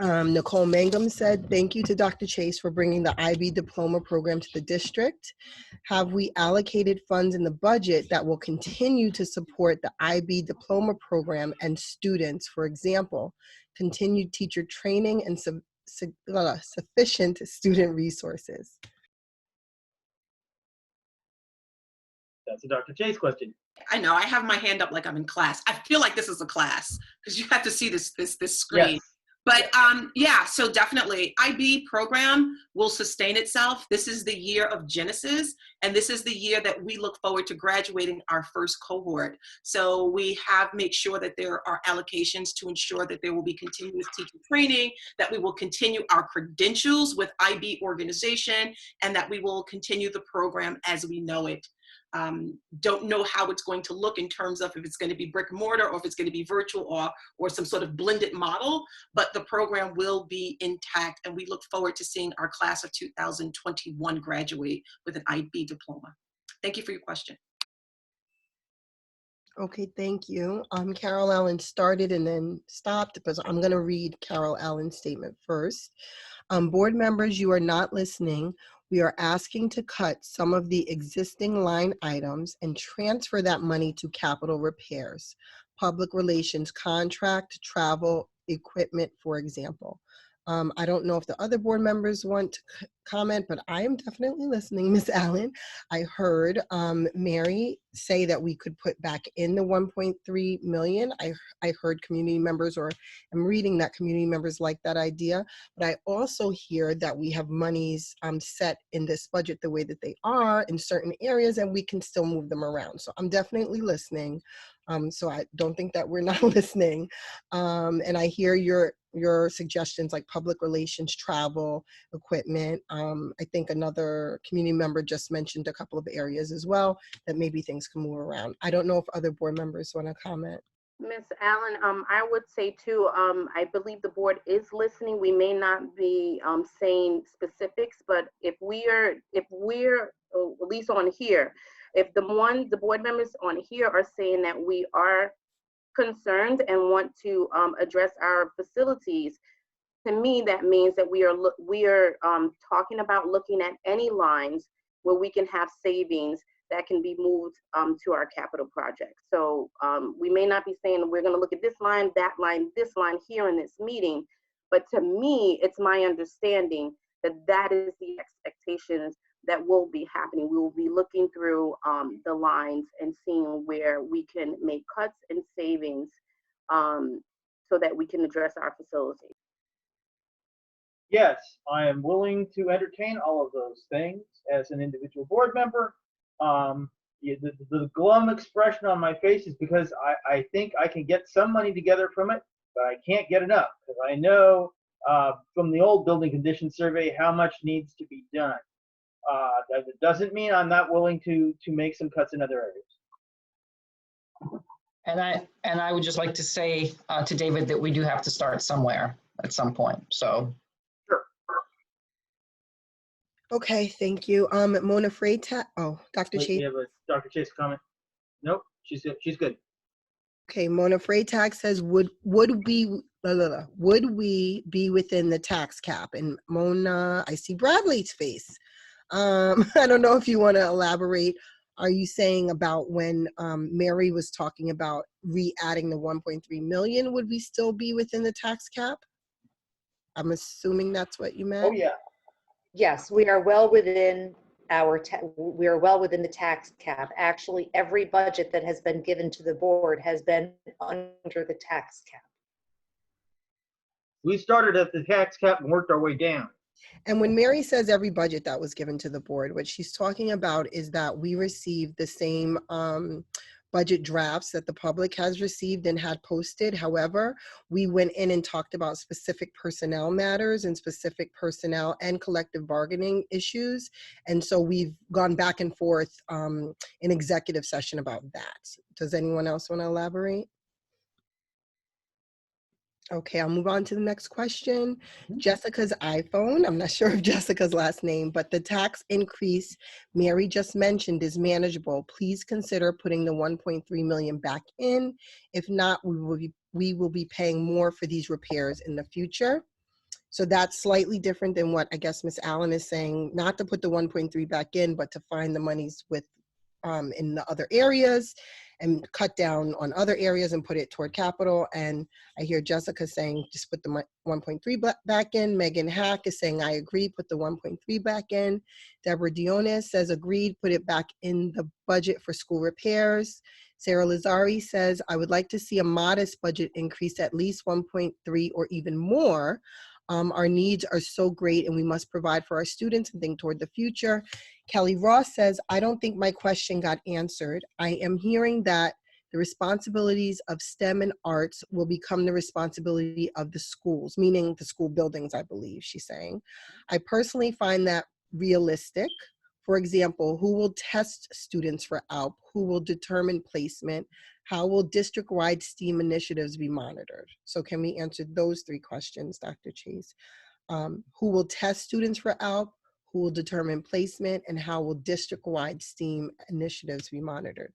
Nicole Mangum said, thank you to Dr. Chase for bringing the IB diploma program to the district. Have we allocated funds in the budget that will continue to support the IB diploma program and students? For example, continued teacher training and sufficient student resources. That's a Dr. Chase question. I know, I have my hand up like I'm in class. I feel like this is a class because you have to see this screen. Yes. But yeah, so definitely IB program will sustain itself. This is the year of Genesis, and this is the year that we look forward to graduating our first cohort. So we have made sure that there are allocations to ensure that there will be continuous teacher training, that we will continue our credentials with IB organization, and that we will continue the program as we know it. Don't know how it's going to look in terms of if it's going to be brick and mortar or if it's going to be virtual or some sort of blended model, but the program will be intact, and we look forward to seeing our class of 2021 graduate with an IB diploma. Thank you for your question. Okay, thank you. Carol Allen started and then stopped, because I'm going to read Carol Allen's statement first. Board members, you are not listening. We are asking to cut some of the existing line items and transfer that money to capital repairs, public relations contract, travel, equipment, for example. I don't know if the other board members want to comment, but I am definitely listening, Miss Allen. I heard Mary say that we could put back in the 1.3 million. I heard community members, or I'm reading that community members like that idea, but I also hear that we have monies set in this budget the way that they are in certain areas, and we can still move them around. So I'm definitely listening. So I don't think that we're not listening. And I hear your suggestions like public relations, travel, equipment. I think another community member just mentioned a couple of areas as well that maybe things can move around. I don't know if other board members want to comment. Ms. Allen, I would say too, I believe the board is listening. We may not be saying specifics, but if we're at least on here, if the board members on here are saying that we are concerned and want to address our facilities, to me that means that we are talking about looking at any lines where we can have savings that can be moved to our capital projects. So we may not be saying we're going to look at this line, this line here in this meeting, but to me, it's my understanding that that is the expectations that will be happening. We will be looking through the lines and seeing where we can make cuts and savings so that we can address our facilities. Yes, I am willing to entertain all of those things as an individual board member. The glum expression on my face is because I think I can get some money together from it, but I can't get enough because I know from the old building condition survey how much needs to be done. That doesn't mean I'm not willing to make some cuts in other areas. And I would just like to say to David that we do have to start somewhere at some point. So. Okay, thank you. Mona Freitag. Oh, Dr. Chase. Yeah, but Dr. Chase comment. Nope, she's good. Okay, Mona Freitag says, would we be within the tax cap? And Mona, I see Bradley's face. I don't know if you want to elaborate. Are you saying about when Mary was talking about re-adding the 1.3 million, would we still be within the tax cap? I'm assuming that's what you meant. Oh yeah. Yes, we are well within the tax cap. Actually, every budget that has been given to the board has been under the tax cap. We started at the tax cap and worked our way down. And when Mary says every budget that was given to the board, what she's talking about is that we received the same budget drafts that the public has received and had posted. However, we went in and talked about specific personnel matters and specific personnel and collective bargaining issues. And so we've gone back and forth in executive session about that. Does anyone else want to elaborate? Okay, I'll move on to the next question. Jessica's iPhone. I'm not sure of Jessica's last name, but the tax increase Mary just mentioned is manageable. Please consider putting the 1.3 million back in. If not, we will be paying more for these repairs in the future. So that's slightly different than what I guess Ms. Allen is saying, not to put the 1.3 back in, but to find the monies with in the other areas and cut down on other areas and put it toward capital. And I hear Jessica saying, just put the 1.3 back in. Megan Hack is saying, I agree, put the 1.3 back in. Deborah Dionis says, agreed, put it back in the budget for school repairs. Sarah Lazari says, I would like to see a modest budget increase, at least 1.3 or even more. Our needs are so great and we must provide for our students and think toward the future. Kelly Ross says, I don't think my question got answered. I am hearing that the responsibilities of STEM and arts will become the responsibility of the schools, meaning the school buildings, I believe she's saying. I personally find that realistic. For example, who will test students for ALP? Who will determine placement? How will district-wide STEAM initiatives be monitored? So can we answer those three questions, Dr. Chase? Who will test students for ALP? Who will determine placement? And how will district-wide STEAM initiatives be monitored?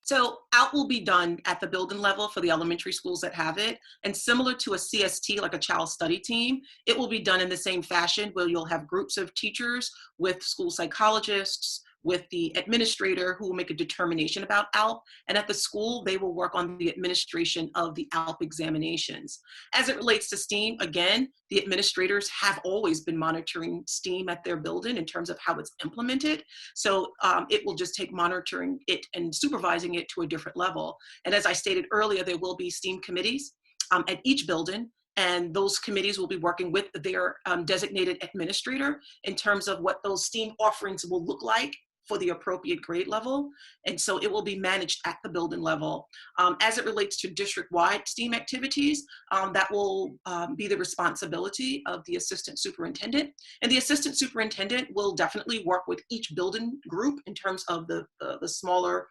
So ALP will be done at the building level for the elementary schools that have it. And similar to a CST, like a child study team, it will be done in the same fashion where you'll have groups of teachers with school psychologists, with the administrator who will make a determination about ALP. And at the school, they will work on the administration of the ALP examinations. As it relates to STEAM, again, the administrators have always been monitoring STEAM at their building in terms of how it's implemented. So it will just take monitoring it and supervising it to a different level. And as I stated earlier, there will be STEAM committees at each building. And those committees will be working with their designated administrator in terms of what those STEAM offerings will look like for the appropriate grade level. And so it will be managed at the building level. As it relates to district-wide STEAM activities, that will be the responsibility of the assistant superintendent. And the assistant superintendent will definitely work with each building group in terms of the smaller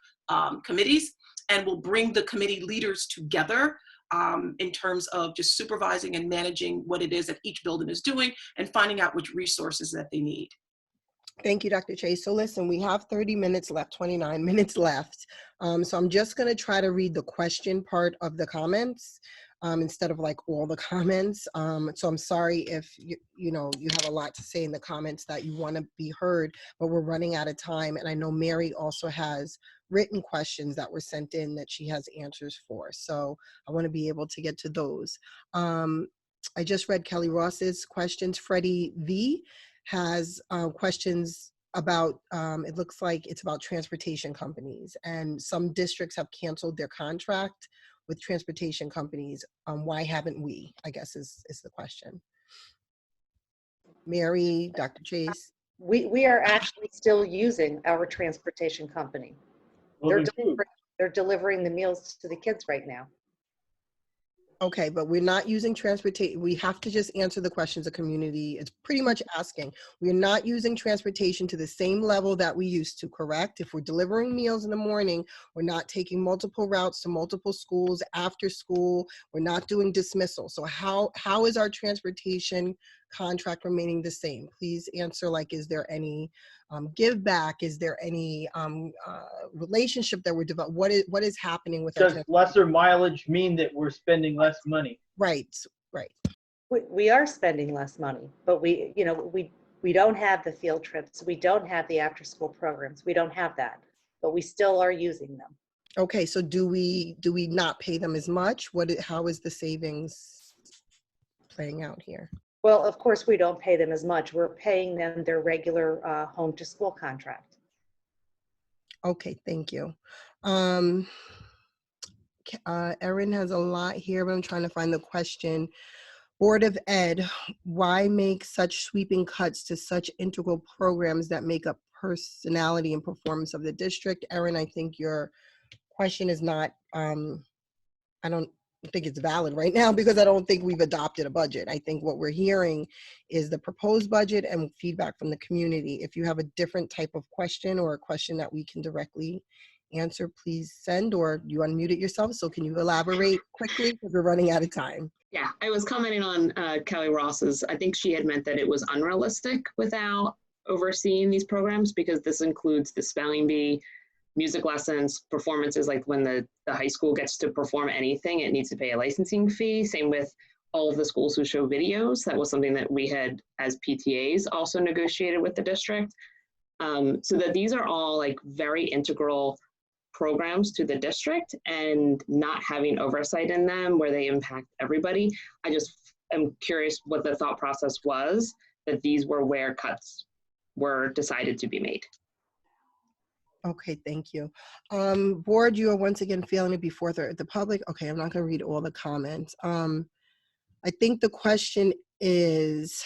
committees, and will bring the committee leaders together in terms of just supervising and managing what it is that each building is doing and finding out which resources that they need. Thank you, Dr. Chase. So listen, we have 30 minutes left, 29 minutes left. So I'm just going to try to read the question part of the comments instead of like all the comments. So I'm sorry if you have a lot to say in the comments that you want to be heard, but we're running out of time. And I know Mary also has written questions that were sent in that she has answers for. So I want to be able to get to those. I just read Kelly Ross's questions. Freddie V has questions about, it looks like it's about transportation companies, and some districts have canceled their contract with transportation companies. Why haven't we, I guess is the question. Mary, Dr. Chase. We are actually still using our transportation company. They're delivering the meals to the kids right now. Okay, but we're not using transportation. We have to just answer the questions the community is pretty much asking. We're not using transportation to the same level that we used to, correct? If we're delivering meals in the morning, we're not taking multiple routes to multiple schools after school. We're not doing dismissal. So how is our transportation contract remaining the same? Please answer, like, is there any give back? Is there any relationship that we're developing? What is happening with Does lesser mileage mean that we're spending less money? Right. We are spending less money, but we don't have the field trips. We don't have the after school programs. We don't have that, but we still are using them. Okay, so do we not pay them as much? How is the savings playing out here? Well, of course, we don't pay them as much. We're paying them their regular home to school contract. Okay, thank you. Erin has a lot here, but I'm trying to find the question. Board of Ed, why make such sweeping cuts to such integral programs that make up personality and performance of the district? Erin, I think your question is not, I don't think it's valid right now because I don't think we've adopted a budget. I think what we're hearing is the proposed budget and feedback from the community. If you have a different type of question or a question that we can directly answer, please send, or you unmute it yourself. So can you elaborate quickly because we're running out of time? Yeah, I was commenting on Kelly Ross's. I think she had meant that it was unrealistic without overseeing these programs, because this includes the spelling bee, music lessons, performances, like when the high school gets to perform anything, it needs to pay a licensing fee. Same with all of the schools who show videos. That was something that we had as PTAs also negotiated with the district. So that these are all like very integral programs to the district, and not having oversight in them where they impact everybody. I just am curious what the thought process was that these were where cuts were decided to be made. Okay, thank you. Board, you are once again failing to be forthright with the public. Okay, I'm not going to read all the comments. I think the question is,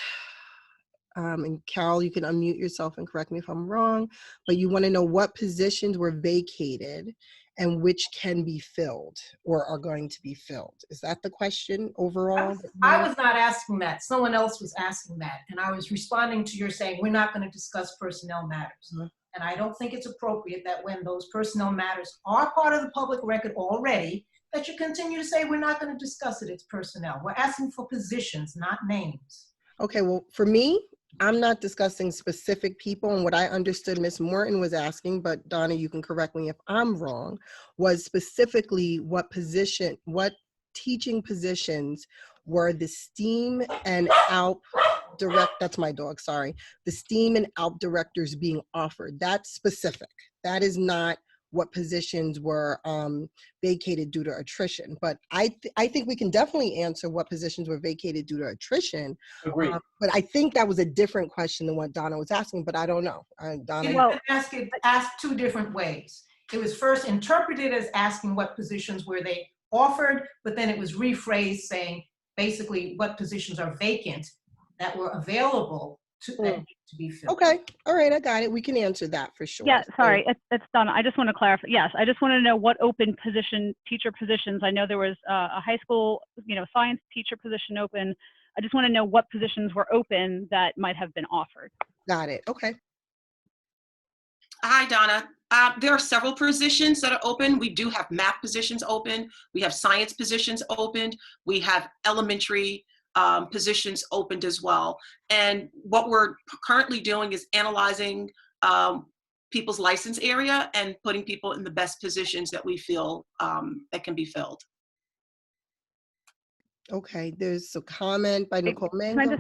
and Carol, you can unmute yourself and correct me if I'm wrong, but you want to know what positions were vacated and which can be filled or are going to be filled. Is that the question overall? I was not asking that. Someone else was asking that. And I was responding to your saying, we're not going to discuss personnel matters. Mm-hmm. And I don't think it's appropriate that when those personnel matters are part of the public record already, that you continue to say, we're not going to discuss it, it's personnel. We're asking for positions, not names. Okay, well, for me, I'm not discussing specific people, and what I understood Ms. Morton was asking, but Donna, you can correct me if I'm wrong, was specifically what teaching positions were the STEAM and ALP that's my dog, sorry. The STEAM and ALP directors being offered. That's specific. That is not what positions were vacated due to attrition. But I think we can definitely answer what positions were vacated due to attrition. Agreed. But I think that was a different question than what Donna was asking, but I don't know. Donna? You can ask two different ways. It was first interpreted as asking what positions were they offered, but then it was rephrased saying basically what positions are vacant that were available to be filled. Okay, all right, I got it. We can answer that for sure. Yeah, sorry, it's done. I just want to clarify. Yes, I just want to know what open teacher positions. I know there was a high school, science teacher position open. I just want to know what positions were open that might have been offered. Got it. Okay. Hi, Donna. There are several positions that are open. We do have math positions open. We have science positions opened. We have elementary positions opened as well. And what we're currently doing is analyzing people's license area and putting people in the best positions that we feel that can be filled. Okay, there's a comment by Nicole Mango.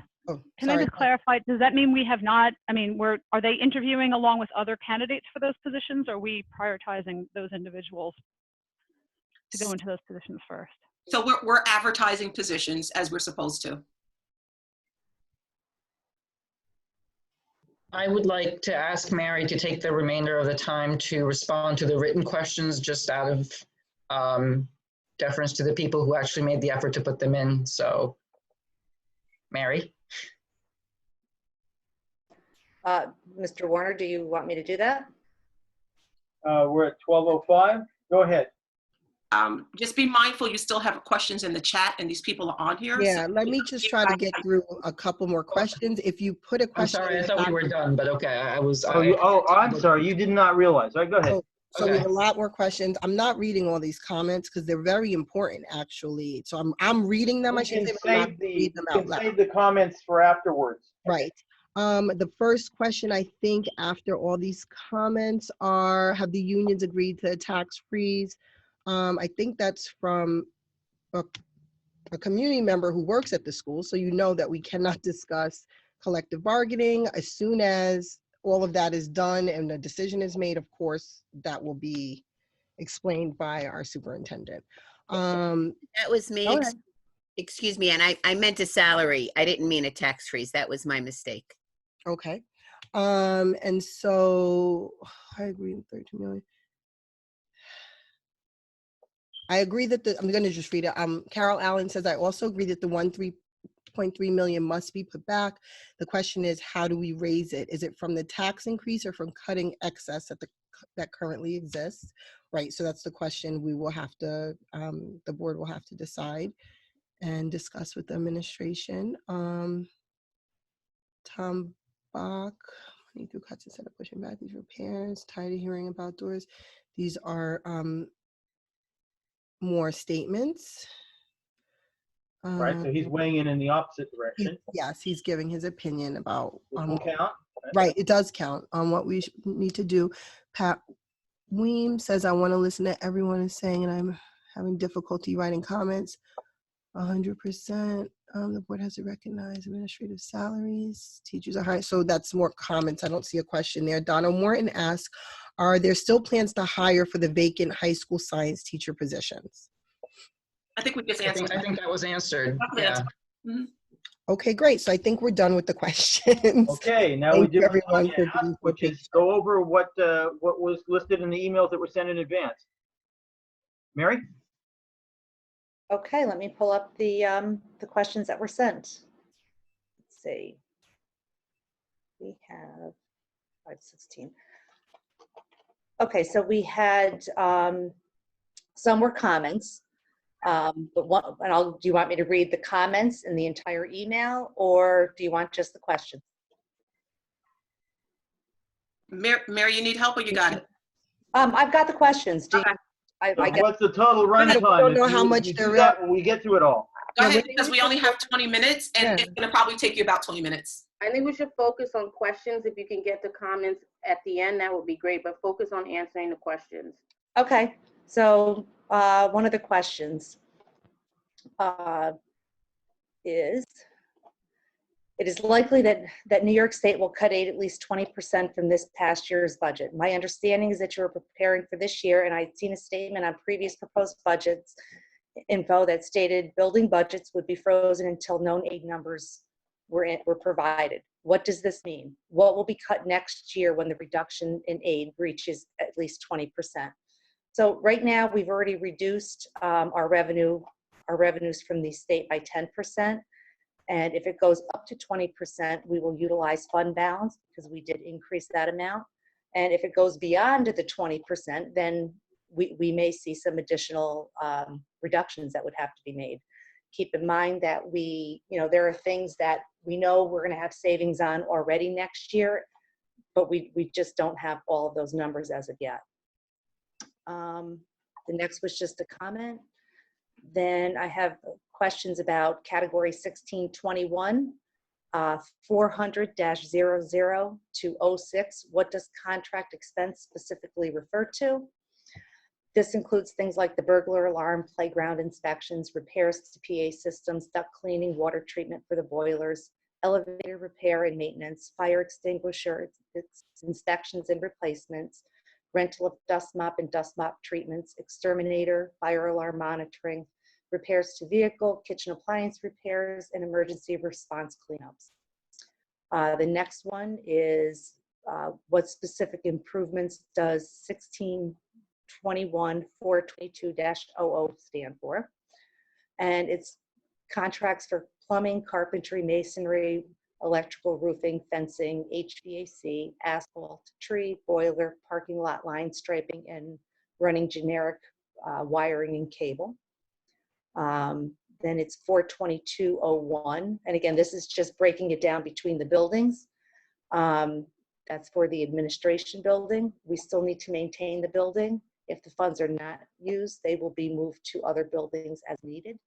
Can I just clarify, does that mean we have not, are they interviewing along with other candidates for those positions? Or are we prioritizing those individuals to go into those positions first? So we're advertising positions as we're supposed to. I would like to ask Mary to take the remainder of the time to respond to the written questions, just out of deference to the people who actually made the effort to put them in. So, Mary? Mr. Warner, do you want me to do that? We're at 12:05. Go ahead. Just be mindful, you still have questions in the chat and these people are on here. Yeah, so let me just try to get through a couple more questions. If you put a I'm question. sorry, I thought we were done, but okay, I'm sorry, you did not realize. All right, go ahead. So we have a lot more questions. I'm not reading all these comments because they're very important, actually. So I'm reading them. I should say, but I'm not reading them out loud. Save the comments for afterwards. Right. The first question, I think, after all these comments are, have the unions agreed to a tax freeze? I think that's from a community member who works at the school. So you know that we cannot discuss collective bargaining. As soon as all of that is done and the decision is made, of course, that will be explained by our superintendent. That was me. Excuse me, and I meant a salary. I didn't mean a tax freeze. That was my mistake. Okay. And so I agree with 13 million. I agree that I'm going to just read it. Carol Allen says, I also agree that the 1.3 million must be put back. The question is, how do we raise it? Is it from the tax increase or from cutting excess that currently exists? Right. So that's the question we will have to, the board will have to decide and discuss with the administration. Tom Bach, money through cuts instead of pushing back these repairs, tired of hearing about doors. These are more statements. Right, so he's weighing in the opposite direction. Yes, he's giving his opinion about. Count. Right, it does count on what we need to do. Pat Weem says, I want to listen to everyone is saying, and I'm having difficulty writing comments. 100%. The board has to recognize administrative salaries. Teachers are high. So that's more comments. I don't see a question there. Donna Morton asks, are there still plans to hire for the vacant high school science teacher positions? I think we just answered. I think that was answered. Yeah. Mm-hmm. Okay, great. So I think we're done with the questions. Okay, now we do everyone which is go over what was listed in the emails that were sent in advance. Mary? Okay, let me pull up the questions that were sent. Let's see. We have 516. Okay, so we had some were comments, but one, do you want me to read the comments in the entire email, or do you want just the questions? Mary, you need help or you got it? I've got the questions. Do you, I guess, what's the total run time? I don't know how much there is. When we get through it all. Go ahead, because we only have 20 minutes and it's going to probably take you about 20 minutes. I think we should focus on questions. If you can get the comments at the end, that would be great, but focus on answering the questions. Okay, so one of the questions is, It is likely that New York State will cut aid at least 20% from this past year's budget. My understanding is that you are preparing for this year, and I'd seen a statement on previous proposed budgets info that stated building budgets would be frozen until known aid numbers were provided. What does this mean? What will be cut next year when the reduction in aid reaches at least 20%? So right now, we've already reduced our revenues from the state by 10%. And if it goes up to 20%, we will utilize fund balance because we did increase that amount. And if it goes beyond the 20%, then we may see some additional reductions that would have to be made. Keep in mind that there are things that we know we're going to have savings on already next year, but we just don't have all of those numbers as of yet. The next was just a comment. Then I have questions about category 1621, 400-00 to 06. What does contract expense specifically refer to? This includes things like the burglar alarm, playground inspections, repairs to PA systems, duct cleaning, water treatment for the boilers, elevator repair and maintenance, fire extinguisher inspections and replacements, rental of dust mop and dust mop treatments, exterminator, fire alarm monitoring, repairs to vehicle, kitchen appliance repairs, and emergency response cleanups. The next one is what specific improvements does 1621 422-00 stand for? And it's contracts for plumbing, carpentry, masonry, electrical, roofing, fencing, HVAC, asphalt, tree, boiler, parking lot line striping, and running generic wiring and cable. Then it's 42201, and again, this is just breaking it down between the buildings. That's for the administration building. We still need to maintain the building. If the funds are not used, they will be moved to other buildings as needed.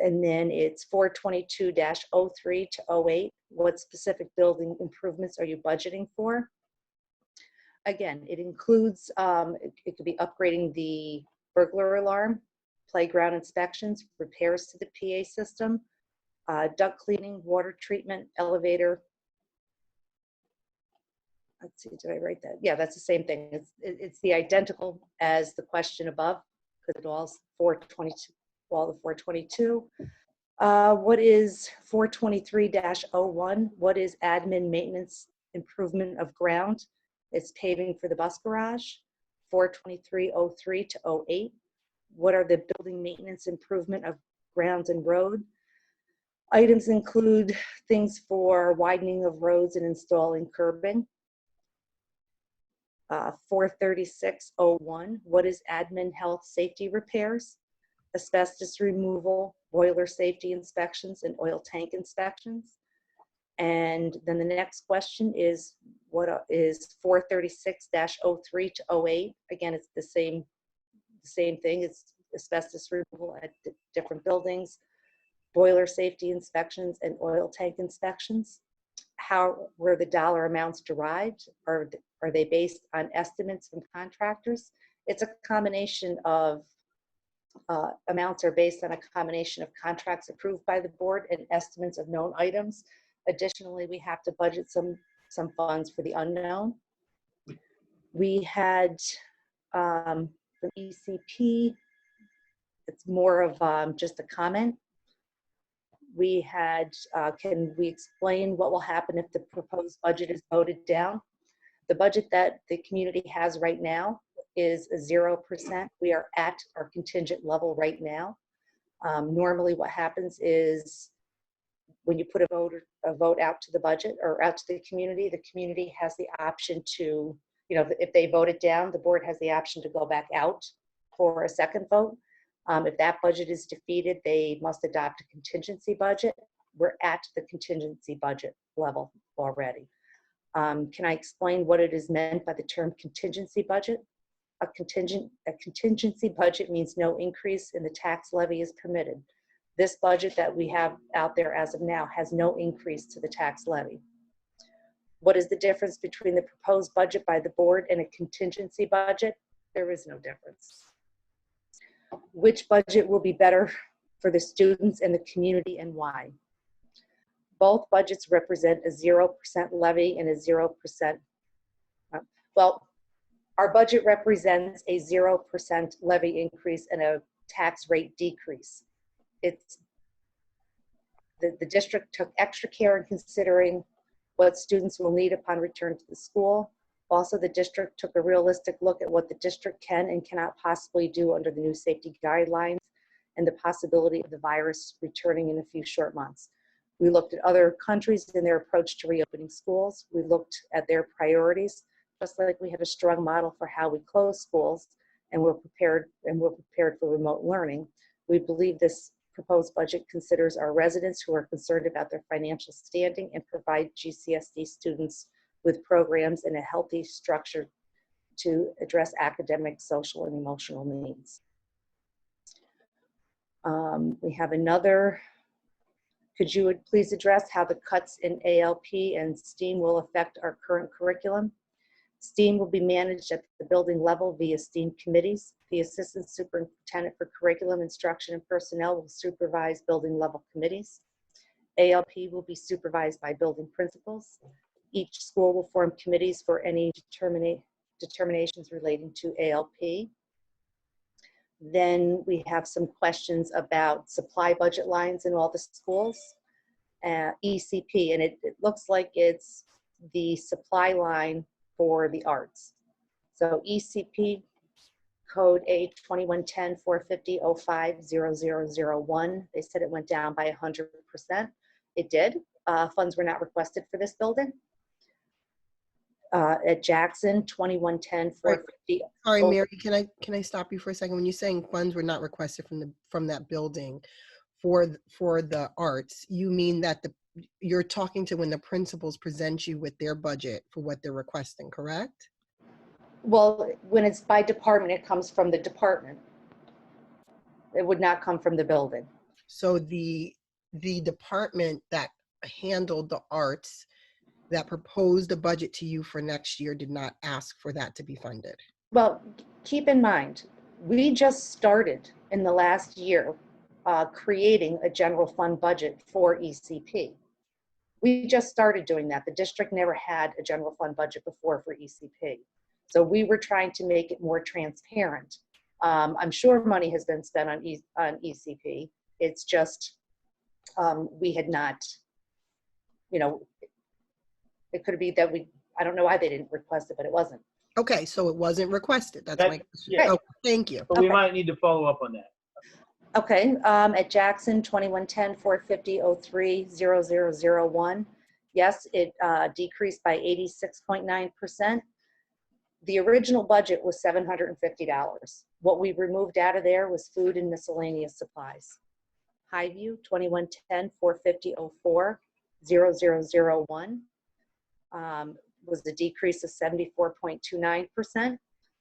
And then it's 422-03 to 08. What specific building improvements are you budgeting for? Again, it includes, it could be upgrading the burglar alarm, playground inspections, repairs to the PA system, duct cleaning, water treatment, elevator. Let's see, did I write that? Yeah, that's the same thing. It's the identical as the question above, because it all 422, all the 422. What is 423-01? What is admin maintenance improvement of ground? It's paving for the bus garage. 423-03 to 08. What are the building maintenance improvement of grounds and road? Items include things for widening of roads and installing curbing. 436-01, what is admin health safety repairs? Asbestos removal, boiler safety inspections, and oil tank inspections. And then the next question is, what is 436-03 to 08? Again, it's the same thing. It's asbestos removal at different buildings, boiler safety inspections, and oil tank inspections. How were the dollar amounts derived? Are they based on estimates from contractors? It's a combination of amounts are based on a combination of contracts approved by the board and estimates of known items. Additionally, we have to budget some funds for the unknown. We had from ECP, it's more of just a comment. We had, can we explain what will happen if the proposed budget is voted down? The budget that the community has right now is a 0%. We are at our contingent level right now. Normally what happens is when you put a vote out to the budget or out to the community has the option to, if they vote it down, the board has the option to go back out for a second vote. If that budget is defeated, they must adopt a contingency budget. We're at the contingency budget level already. Can I explain what it is meant by the term contingency budget? A contingency budget means no increase in the tax levy is permitted. This budget that we have out there as of now has no increase to the tax levy. What is the difference between the proposed budget by the board and a contingency budget? There is no difference. Which budget will be better for the students and the community and why? Both budgets represent a 0% levy and a 0%, well, our budget represents a 0% levy increase and a tax rate decrease. It's the district took extra care in considering what students will need upon return to the school. Also, the district took a realistic look at what the district can and cannot possibly do under the new safety guidelines and the possibility of the virus returning in a few short months. We looked at other countries and their approach to reopening schools. We looked at their priorities, just like we have a strong model for how we close schools, and we're prepared for remote learning. We believe this proposed budget considers our residents who are concerned about their financial standing and provide GCSD students with programs and a healthy structure to address academic, social, and emotional needs. We have another. Could you please address how the cuts in ALP and STEAM will affect our current curriculum? STEAM will be managed at the building level via STEAM committees. The Assistant Superintendent for Curriculum, Instruction, and Personnel will supervise building level committees. ALP will be supervised by building principals. Each school will form committees for any determinations relating to ALP. Then we have some questions about supply budget lines in all the schools. ECP, and it looks like it's the supply line for the arts. So ECP code A2110-450-05-0001. They said it went down by 100%. It did. Funds were not requested for this building. At Jackson, 2110-450. Sorry, Mary, can I stop you for a second? When you're saying funds were not requested from that building for the arts, you mean that you're talking to when the principals present you with their budget for what they're requesting, correct? Well, when it's by department, it comes from the department. It would not come from the building. So the department that handled the arts, that proposed a budget to you for next year, did not ask for that to be funded. Well, keep in mind, we just started in the last year creating a general fund budget for ECP. We just started doing that. The district never had a general fund budget before for ECP. So we were trying to make it more transparent. I'm sure money has been spent on ECP. It's just we had not, it could be that I don't know why they didn't request it, but it wasn't. Okay, so it wasn't requested. That's my question. Yeah. Okay, thank you. But we might need to follow up on that. Okay, at Jackson, 2110-450-03-0001. Yes, it decreased by 86.9%. The original budget was $750. What we removed out of there was food and miscellaneous supplies. Highview, 2110-450-04-0001. Was a decrease of 74.29%.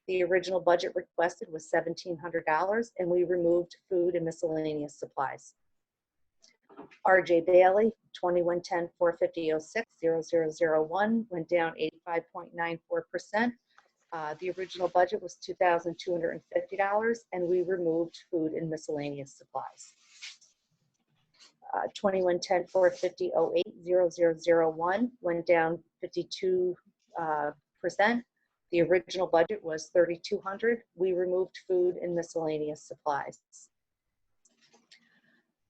The original budget requested was $1,700, and we removed food and miscellaneous supplies. RJ Bailey, 2110-450-06-0001, went down 85.94%. The original budget was $2,250, and we removed food and miscellaneous supplies. 2110-450-08-0001 went down 52%. The original budget was $3,200. We removed food and miscellaneous supplies.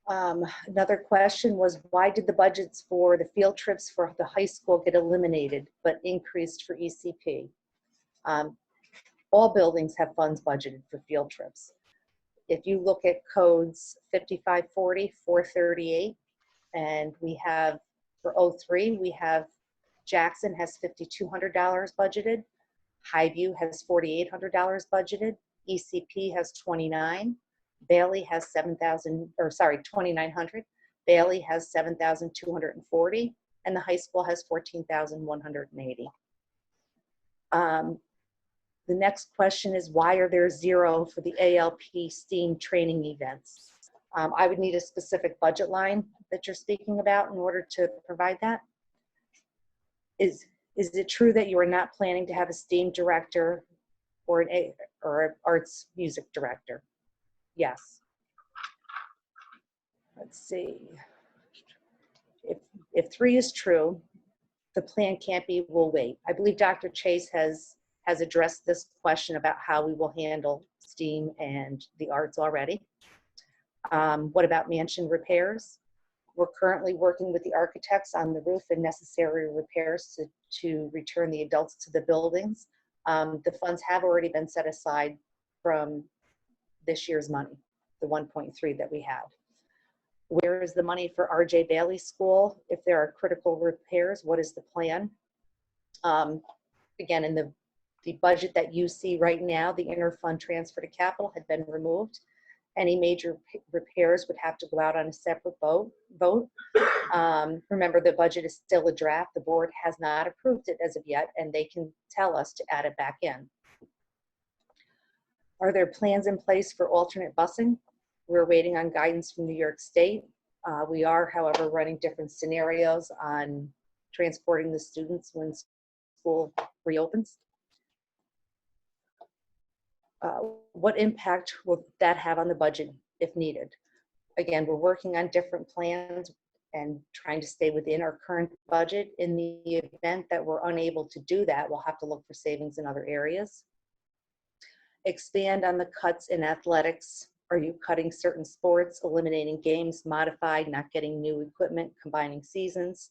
Another question was, why did the budgets for the field trips for the high school get eliminated but increased for ECP? All buildings have funds budgeted for field trips. If you look at codes 5540, 438, and we have for 03, we have Jackson has $5,200 budgeted. Highview has $4,800 budgeted. ECP has 29. Bailey has 2,900. Bailey has 7,240, and the high school has 14,180. The next question is, why are there zero for the ALP STEAM training events? I would need a specific budget line that you're speaking about in order to provide that. Is it true that you are not planning to have a STEAM director or an arts music director? Yes. Let's see. If 3 is true, the plan can't be, we'll wait. I believe Dr. Chase has addressed this question about how we will handle STEAM and the arts already. What about mansion repairs? We're currently working with the architects on the roof and necessary repairs to return the adults to the buildings. The funds have already been set aside from this year's money, the 1.3 that we have. Where is the money for RJ Bailey School? If there are critical repairs, what is the plan? Again, in the budget that you see right now, the interfund transfer to capital had been removed. Any major repairs would have to go out on a separate vote. Remember, the budget is still a draft. The board has not approved it as of yet, and they can tell us to add it back in. Are there plans in place for alternate busing? We're waiting on guidance from New York State. We are, however, running different scenarios on transporting the students when school reopens. What impact will that have on the budget if needed? Again, we're working on different plans and trying to stay within our current budget. In the event that we're unable to do that, we'll have to look for savings in other areas. Expand on the cuts in athletics. Are you cutting certain sports, eliminating games, modified, not getting new equipment, combining seasons?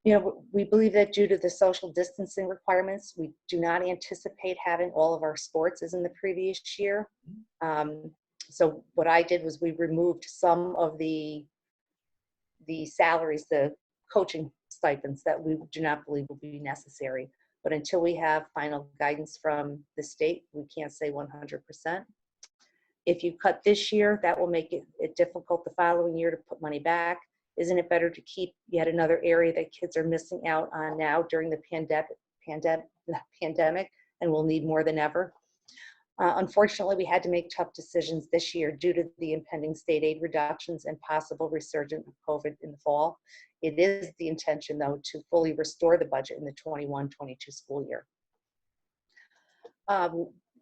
You know, we believe that due to the social distancing requirements, we do not anticipate having all of our sports as in the previous year. So what I did was we removed some of the salaries, the coaching stipends that we do not believe will be necessary. But until we have final guidance from the state, we can't say 100%. If you cut this year, that will make it difficult the following year to put money back. Isn't it better to keep yet another area that kids are missing out on now during the pandemic and will need more than ever? Unfortunately, we had to make tough decisions this year due to the impending state aid reductions and possible resurgence of COVID in the fall. It is the intention, though, to fully restore the budget in the 21-22 school year.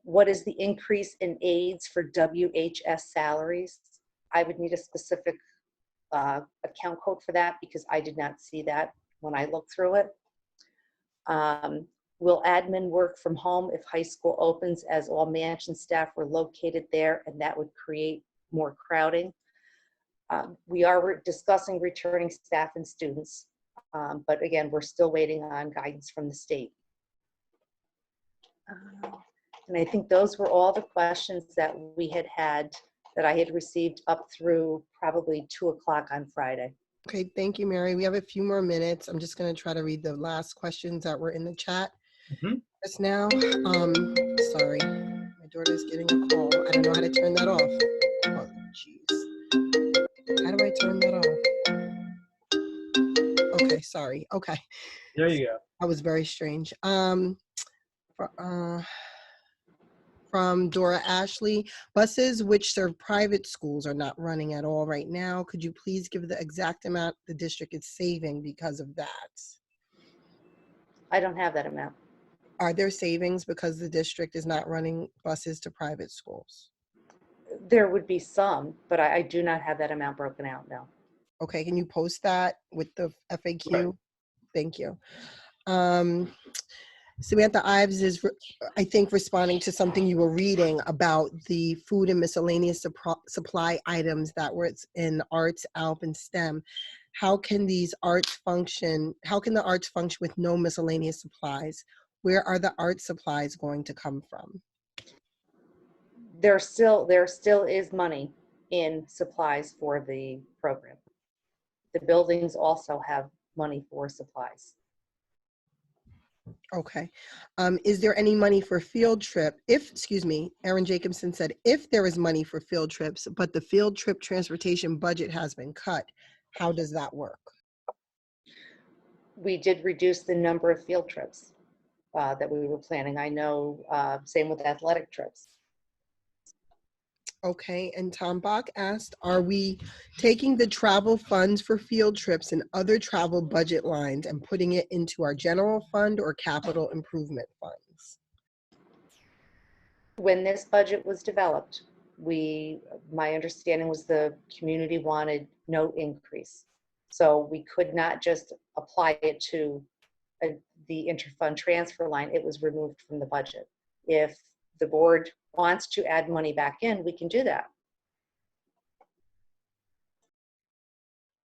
What is the increase in aides for WHS salaries? I would need a specific account code for that because I did not see that when I looked through it. Will admin work from home if high school opens, as all mansion staff were located there, and that would create more crowding? We are discussing returning staff and students, but again, we're still waiting on guidance from the state. And I think those were all the questions that we had that I had received up through probably 2 o'clock on Friday. Okay, thank you, Mary. We have a few more minutes. I'm just going to try to read the last questions that were in the chat just now. Sorry, my daughter's getting a call. I don't know how to turn that off. Oh, jeez. How do I turn that off? Okay, sorry. Okay. There you go. That was very strange. From Dora Ashley, buses which serve private schools are not running at all right now. Could you please give the exact amount the district is saving because of that? I don't have that amount. Are there savings because the district is not running buses to private schools? There would be some, but I do not have that amount broken out now. Okay, can you post that with the FAQ? Right. Thank you. Samantha Ives is, I think, responding to something you were reading about the food and miscellaneous supply items that were in arts, ALP, and STEM. How can these arts function? How can the arts function with no miscellaneous supplies? Where are the art supplies going to come from? There still is money in supplies for the program. The buildings also have money for supplies. Okay. Is there any money for field trip? Aaron Jacobson said, if there is money for field trips, but the field trip transportation budget has been cut, how does that work? We did reduce the number of field trips that we were planning. I know, same with athletic trips. Okay, and Tom Bach asked, are we taking the travel funds for field trips and other travel budget lines and putting it into our general fund or capital improvement funds? When this budget was developed, my understanding was the community wanted no increase. So we could not just apply it to the interfund transfer line. It was removed from the budget. If the board wants to add money back in, we can do that.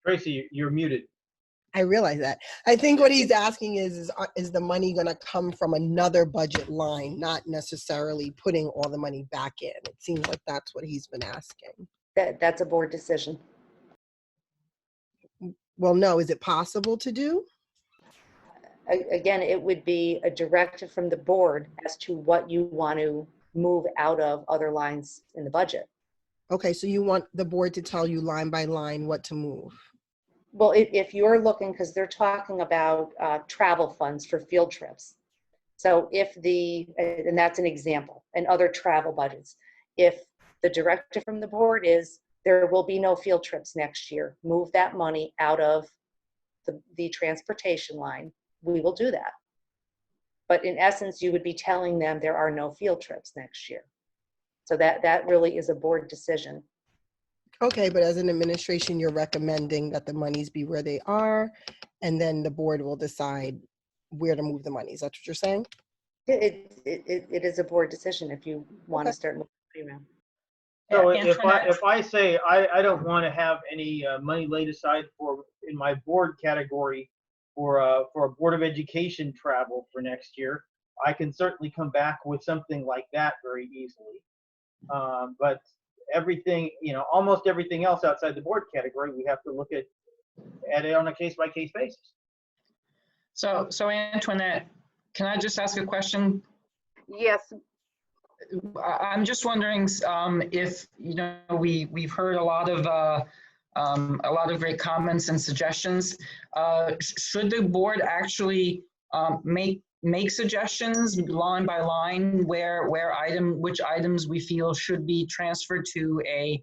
Tracy, you're muted. I realize that. I think what he's asking is the money going to come from another budget line, not necessarily putting all the money back in? It seems like that's what he's been asking. That's a board decision. Well, no, is it possible to do? Again, it would be a directive from the board as to what you want to move out of other lines in the budget. Okay, so you want the board to tell you line by line what to move? Well, if you're looking, because they're talking about travel funds for field trips. So and that's an example, and other travel budgets. If the directive from the board is there will be no field trips next year, move that money out of the transportation line, we will do that. But in essence, you would be telling them there are no field trips next year. So that really is a board decision. Okay, but as an administration, you're recommending that the monies be where they are, and then the board will decide where to move the money. Is that what you're saying? It is a board decision if you want to start moving around. So if I say I don't want to have any money laid aside in my board category for a Board of Education travel for next year, I can certainly come back with something like that very easily. But everything, almost everything else outside the board category, we have to look at it on a case-by-case basis. So Antoinette, can I just ask a question? Yes. I'm just wondering if we've heard a lot of great comments and suggestions. Should the board actually make suggestions line by line which items we feel should be transferred to a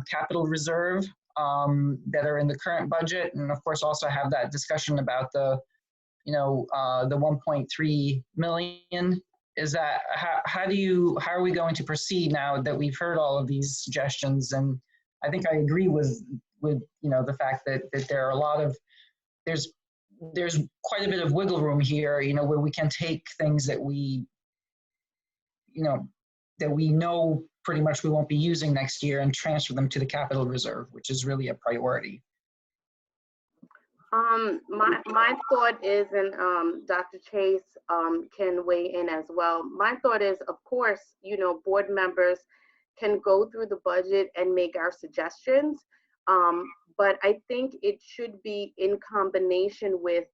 capital reserve that are in the current budget, and of course also have that discussion about the 1.3 million? Is that how are we going to proceed now that we've heard all of these suggestions? And I think I agree with the fact that there are there's quite a bit of wiggle room here, where we can take things that we know pretty much we won't be using next year and transfer them to the capital reserve, which is really a priority. My thought is, and Dr. Chase can weigh in as well. My thought is, of course, board members can go through the budget and make our suggestions. But I think it should be in combination with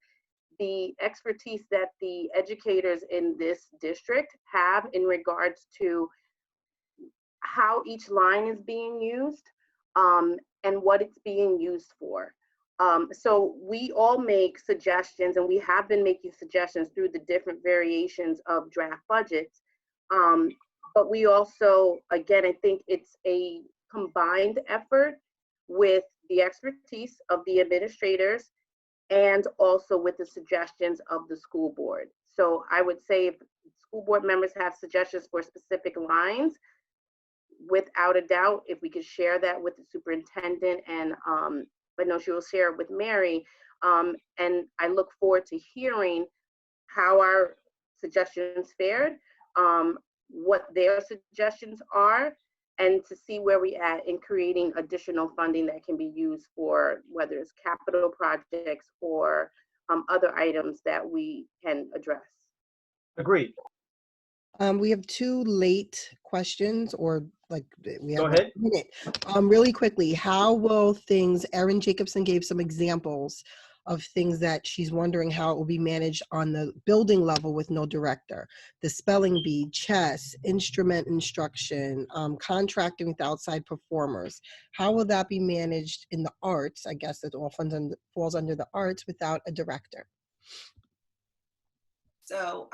the expertise that the educators in this district have in regards to how each line is being used and what it's being used for. So we all make suggestions, and we have been making suggestions through the different variations of draft budgets. But we also, again, I think it's a combined effort with the expertise of the administrators and also with the suggestions of the school board. So I would say if school board members have suggestions for specific lines, without a doubt, if we could share that with the superintendent, and I know she will share it with Mary, and I look forward to hearing how our suggestions fared, what their suggestions are, and to see where we at in creating additional funding that can be used for whether it's capital projects or other items that we can address. Agreed. We have two late questions, or we have Go ahead. a minute. Really quickly, how will things, Erin Jacobson gave some examples of things that she's wondering how it will be managed on the building level with no director. The spelling bee, chess, instrument instruction, contracting with outside performers. How will that be managed in the arts? I guess it all falls under the arts without a director. So,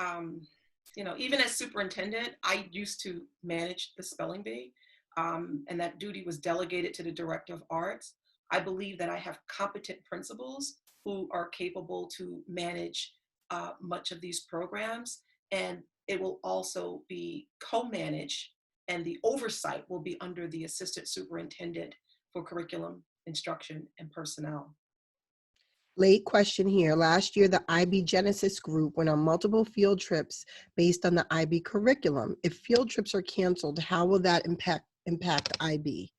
even as superintendent, I used to manage the spelling bee, and that duty was delegated to the director of arts. I believe that I have competent principals who are capable to manage much of these programs, and it will also be co-managed, and the oversight will be under the assistant superintendent for curriculum, instruction, and personnel. Late question here. Last year, the IB Genesis group went on multiple field trips based on the IB curriculum. If field trips are canceled, how will that impact IB?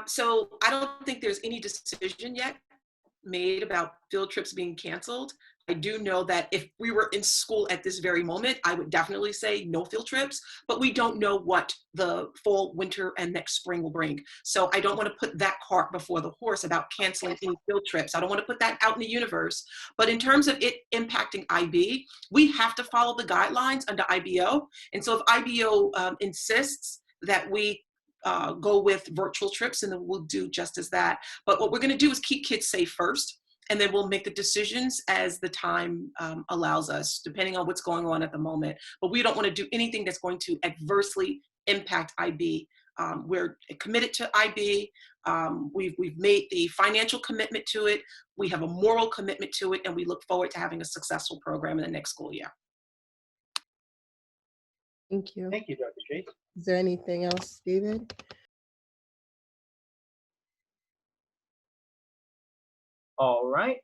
So I don't think there's any decision yet made about field trips being canceled. I do know that if we were in school at this very moment, I would definitely say no field trips, but we don't know what the fall, winter, and next spring will bring. So I don't want to put that cart before the horse about canceling any field trips. I don't want to put that out in the universe. But in terms of it impacting IB, we have to follow the guidelines under IBO. And so if IBO insists that we go with virtual trips, and then we'll do just as that. But what we're going to do is keep kids safe first, and then we'll make the decisions as the time allows us, depending on what's going on at the moment. But we don't want to do anything that's going to adversely impact IB. We're committed to IB. We've made the financial commitment to it. We have a moral commitment to it, and we look forward to having a successful program in the next school year. Thank you. Thank you, Dr. Chase. Is there anything else, David? All right.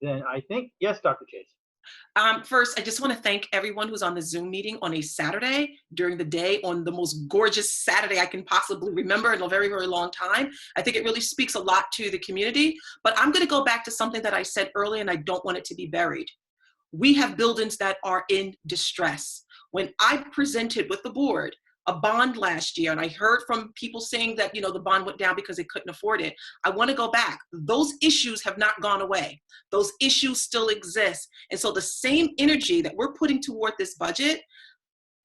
Then I think, yes, Dr. Chase. First, I just want to thank everyone who's on the Zoom meeting on a Saturday during the day, on the most gorgeous Saturday I can possibly remember in a very, very long time. I think it really speaks a lot to the community. But I'm going to go back to something that I said earlier, and I don't want it to be buried. We have buildings that are in distress. When I presented with the board a bond last year, and I heard from people saying that, the bond went down because they couldn't afford it, I want to go back. Those issues have not gone away. Those issues still exist. And so the same energy that we're putting toward this budget,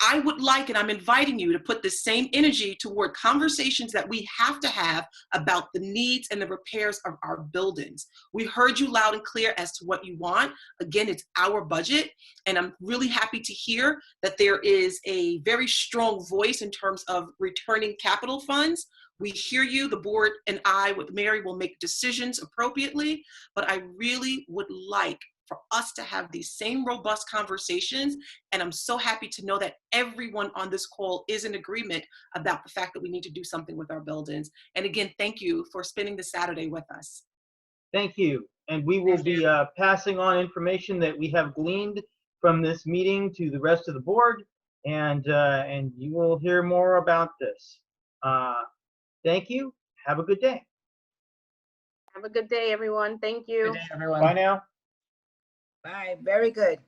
I would like, and I'm inviting you to put the same energy toward conversations that we have to have about the needs and the repairs of our buildings. We heard you loud and clear as to what you want. Again, it's our budget, and I'm really happy to hear that there is a very strong voice in terms of returning capital funds. We hear you. The board and I, with Mary, will make decisions appropriately, but I really would like for us to have these same robust conversations. And I'm so happy to know that everyone on this call is in agreement about the fact that we need to do something with our buildings. And again, thank you for spending the Saturday with us. Thank you. And we will be passing on information that we have gleaned from this meeting to the rest of the board, and you will hear more about this. Thank you. Have a good day. Have a good day, everyone. Thank you. Good day, everyone. Bye now. Bye, very good.